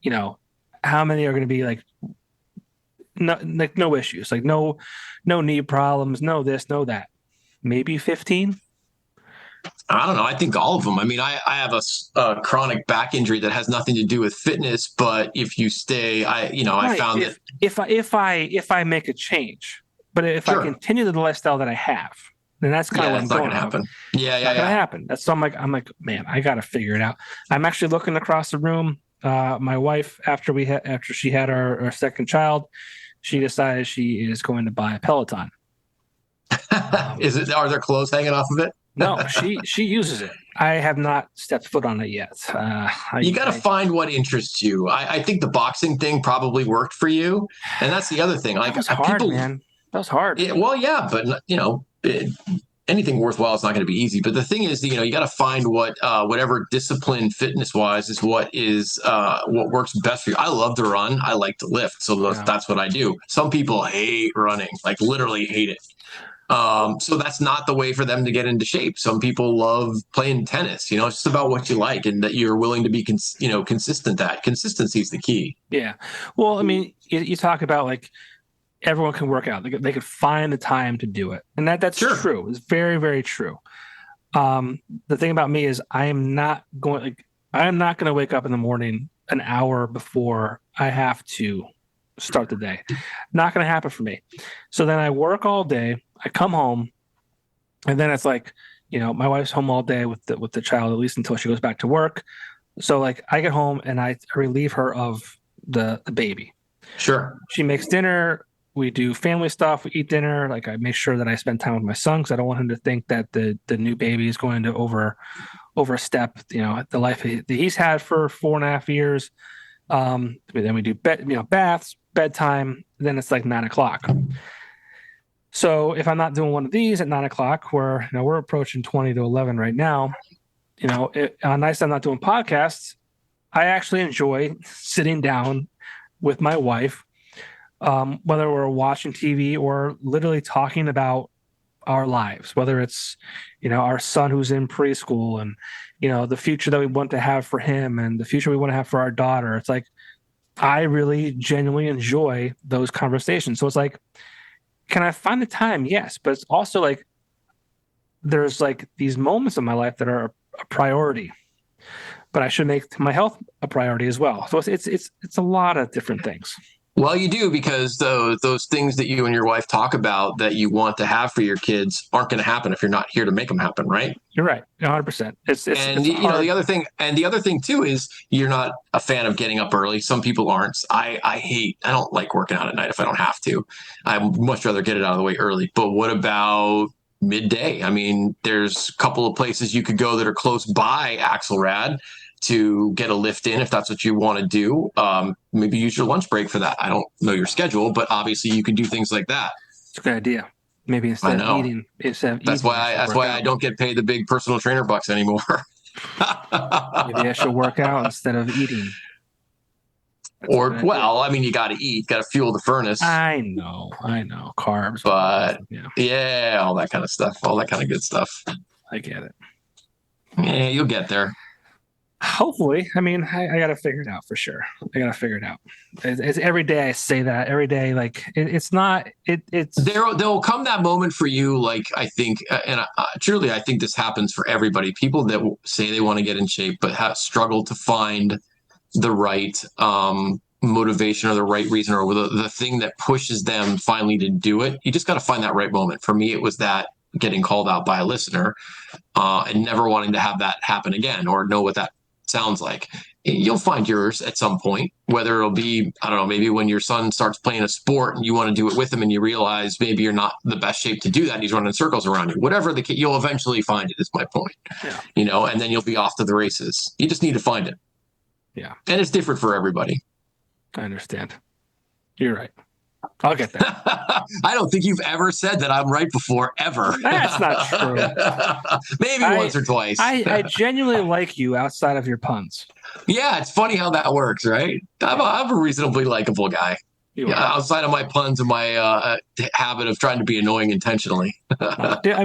how many are going to be like no issues, like no knee problems, no this, no that? Maybe 15. I don't know. I think all of them. I mean, I have a chronic back injury that has nothing to do with fitness, but if you stay, I found that if I make a change, but if I continue the lifestyle that I have, then that's kind of what I'm not going gonna happen. It's not gonna happen. That's so I'm like, man, I got to figure it out. I'm actually looking across the room. My wife, after she had our second child, she decided she is going to buy a Peloton. Are there clothes hanging off of it? No, she uses it. I have not stepped foot on it yet. You got to find what interests you. I think the boxing thing probably worked for you, and that's the other thing. Like that was hard, man. That was hard. Well, yeah, but anything worthwhile is not going to be easy. But the thing is, you got to find what whatever discipline fitness wise is what works best for you. I love to run. I like to lift, so that's what I do. Some people hate running, like literally hate it. So that's not the way for them to get into shape. Some people love playing tennis. It's just about what you like and that you're willing to be, consistent at. Consistency is the key. Yeah. Well, I mean, you talk about like everyone can work out. They could find the time to do it. And that's true. It's very, very true. The thing about me is I am not going to wake up in the morning an hour before I have to start the day. Not going to happen for me. So then I work all day. I come home, and then it's like, my wife's home all day with the child, at least until she goes back to work. So like I get home and I relieve her of the baby. Sure. She makes dinner. We do family stuff. We eat dinner. Like I make sure that I spend time with my son because I don't want him to think that the new baby is going to overstep, the life that he's had for 4.5 years. Then we do baths, bedtime. Then it's like 9:00. So if I'm not doing one of these at 9:00, where we're approaching 20 to 11 right now, on nights I'm not doing podcasts, I actually enjoy sitting down with my wife, whether we're watching TV or literally talking about our lives, whether it's our son who's in preschool and the future that we want to have for him and the future we want to have for our daughter. It's like I really genuinely enjoy those conversations. So it's like, can I find the time? Yes, but it's also like there's like these moments in my life that are a priority, but I should make my health a priority as well. So it's a lot of different things. Well, you do, because those things that you and your wife talk about that you want to have for your kids aren't going to happen if you're not here to make them happen, right? You're right, 100%. The other thing too is you're not a fan of getting up early. Some people aren't. I don't like working out at night if I don't have to. I'd much rather get it out of the way early. But what about midday? I mean, there's a couple of places you could go that are close by Axelrad to get a lift in if that's what you want to do. Maybe use your lunch break for that. I don't know your schedule, but obviously you can do things like that. It's a good idea. Maybe instead of eating. That's why I don't get paid the big personal trainer bucks anymore. Maybe I should work out instead of eating. I mean, you got to eat, got to fuel the furnace. I know, carbs. But yeah, all that kind of stuff, all that kind of good stuff. I get it. Yeah, you'll get there. Hopefully. I mean, I got to figure it out for sure. I got to figure it out. It's every day I say that. Every day, like it's not. It's there'll come that moment for you. Like I think, and truly, I think this happens for everybody. People that say they want to get in shape but have struggled to find the right motivation or the right reason or the thing that pushes them finally to do it. You just got to find that right moment. For me, it was that getting called out by a listener, and never wanting to have that happen again or know what that sounds like. You'll find yours at some point, whether it'll be, I don't know, maybe when your son starts playing a sport and you want to do it with him and you realize maybe you're not the best shape to do that. And he's running circles around you. Whatever the case, you'll eventually find it, is my point. Yeah. And then you'll be off to the races. You just need to find it. Yeah. And it's different for everybody. I understand. You're right. I'll get there. I don't think you've ever said that I'm right before, ever. That's not true. Maybe once or twice. I genuinely like you outside of your puns. Yeah, it's funny how that works, right? I'm a reasonably likable guy. Outside of my puns and my habit of trying to be annoying intentionally. It's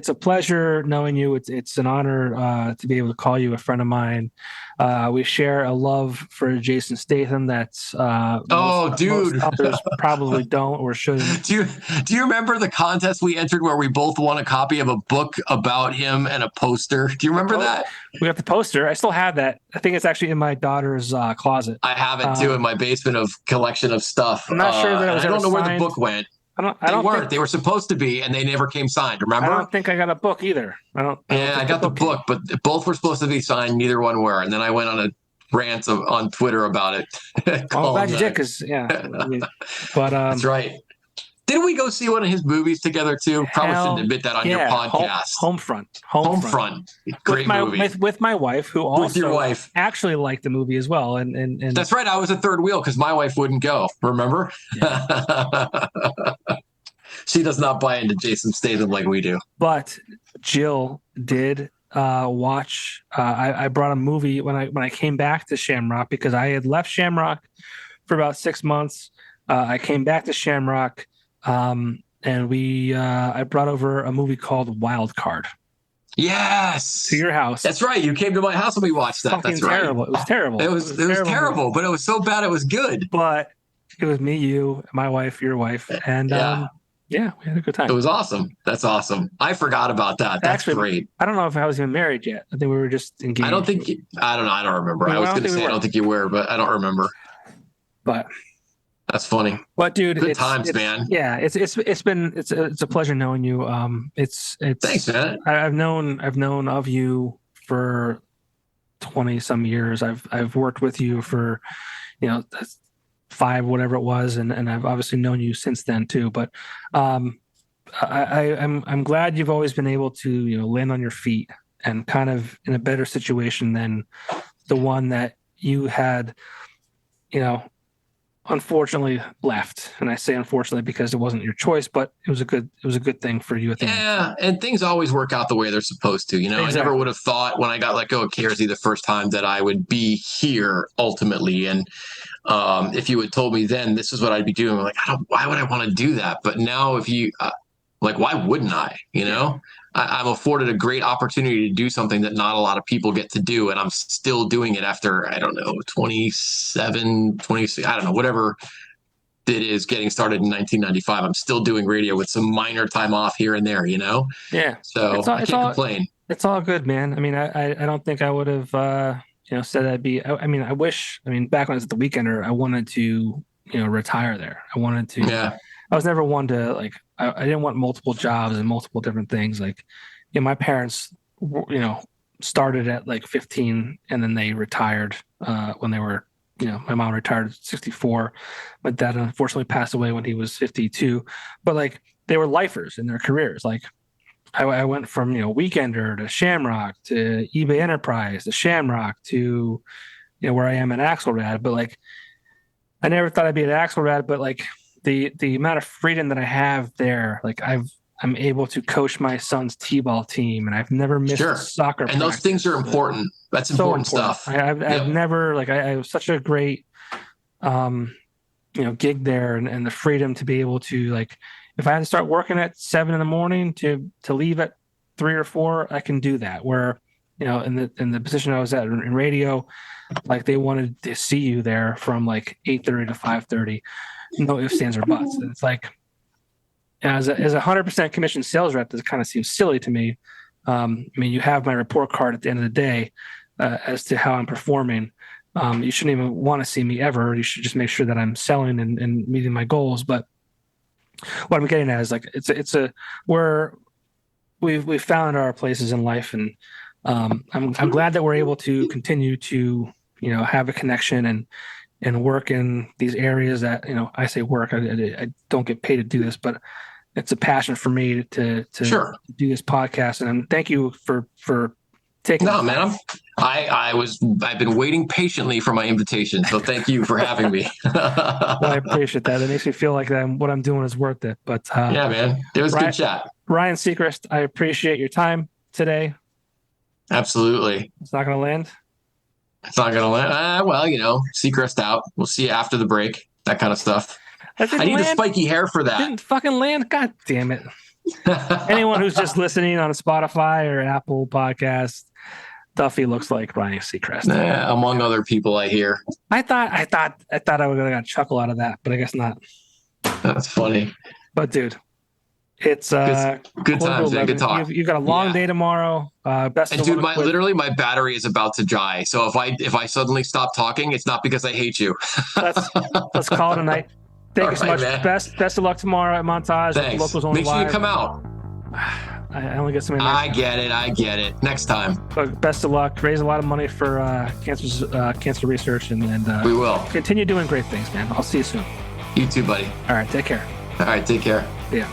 a pleasure knowing you. It's an honor to be able to call you a friend of mine. We share a love for Jason Statham that's most others probably don't or shouldn't. Do you remember the contest we entered where we both won a copy of a book about him and a poster? Do you remember that? We got the poster. I still have that. I think it's actually in my daughter's closet. I have it too in my basement of collection of stuff. I'm not sure that it was. I don't know signed. where the book went. They were supposed to be, and they never came signed. Remember? I don't think I got a book either. I got the book, but both were supposed to be signed. Neither one were, and then I went on a rant on Twitter about it. I'm glad you did, because but that's right. Didn't we go see one of his movies together too? Probably shouldn't admit that on your podcast. Homefront. Great movie. With my wife, who also with your wife actually liked the movie as well. And that's right. I was a third wheel because my wife wouldn't go. Remember? Yeah. She does not buy into Jason Statham like we do. But Jill did watch. I brought a movie when I came back to Shamrock, because I had left Shamrock for about 6 months. I came back to Shamrock. And I brought over a movie called Wild Card. Yes, to your house. That's right. You came to my house and we watched that. That's terrible. Right. It was terrible. It was terrible, but it was so bad it was good. But it was me, you, my wife, your wife, and we had a good time. It was awesome. That's awesome. I forgot about that. That's actually great. I don't know if I was even married yet. I think we were just engaged. I don't know. I don't remember. I was going to say I don't think you were, but I don't remember. But. That's funny. But dude, good times, man. Yeah, it's a pleasure knowing you. It's thanks, man. I've known of you for 20 some years. I've worked with you for 5, whatever it was, and I've obviously known you since then too. But I'm glad you've always been able to land on your feet and kind of in a better situation than the one that you had, unfortunately left. And I say unfortunately because it wasn't your choice, but it was a good thing for you at the end. Yeah, and things always work out the way they're supposed to. Exactly. I never would have thought when I got let go of KRZ the first time that I would be here ultimately. And if you had told me then this is what I'd be doing, I'm like, why would I want to do that? But now if you why wouldn't I? I'm afforded a great opportunity to do something that not a lot of people get to do. And I'm still doing it after, 27, 26, I don't know, whatever it is, getting started in 1995. I'm still doing radio with some minor time off here and there, Yeah. So I can't complain. It's all good, man. I mean, I don't think I would have, said I'd be, I wish, back when I was at the Weekender, I wanted to, retire there. I wanted to, I was never one to I didn't want multiple jobs and multiple different things. My parents, started at 15 and then they retired when they were, my mom retired at 64. My dad unfortunately passed away when he was 52. But they were lifers in their careers. I went from, Weekender to Shamrock to eBay Enterprise to Shamrock to, where I am at Axelrad. But I never thought I'd be at Axelrad, but the amount of freedom that I have there, I'm able to coach my son's t-ball team, and I've never missed a soccer practice. And those things are important. That's so important stuff. I've never I have such a great gig there, and the freedom to be able to if I had to start working at 7 a.m. to leave at 3 or 4, I can do that. Where in the position I was at in radio, they wanted to see you there from 8:30 to 5:30. No ifs, ands, or buts. And it's as a 100% commission sales rep, this kind of seems silly to me. You have my report card at the end of the day as to how I'm performing. You shouldn't even want to see me ever. You should just make sure that I'm selling and meeting my goals. But what I'm getting at is like we've found our places in life, and I'm glad that we're able to continue to have a connection and work in these areas that I say work. I don't get paid to do this, but it's a passion for me to Sure. do this podcast. And thank you for taking. No, man, I've been waiting patiently for my invitation, so thank you for having me. Well, I appreciate that. It makes me feel like what I'm doing is worth it. But yeah, man, it was a good chat. Ryan Seacrest, I appreciate your time today. Absolutely. It's not going to land. It's not going to land. Well, Seacrest out. We'll see you after the break. That kind of stuff. I need the spiky hair for that. Didn't fucking land. God damn it. Anyone who's just listening on a Spotify or Apple podcast, Duffy looks like Ryan Seacrest. Among other people, I hear. I thought I would have got a chuckle out of that, but I guess not. That's funny. But dude, it's good times, man. Good talk. You've got a long day tomorrow. Best of luck. Dude, literally my battery is about to die. So if I suddenly stop talking, it's not because I hate you. Let's call it a night. Thank you so much. Man. Best of luck tomorrow at Montage. Thanks. Locals only Make sure you come out. I only get so many. I get it. Next time. But best of luck. Raise a lot of money for cancer research, and we will continue doing great things, man. I'll see you soon. You too, buddy. All right, take care. All right, take care. Yeah.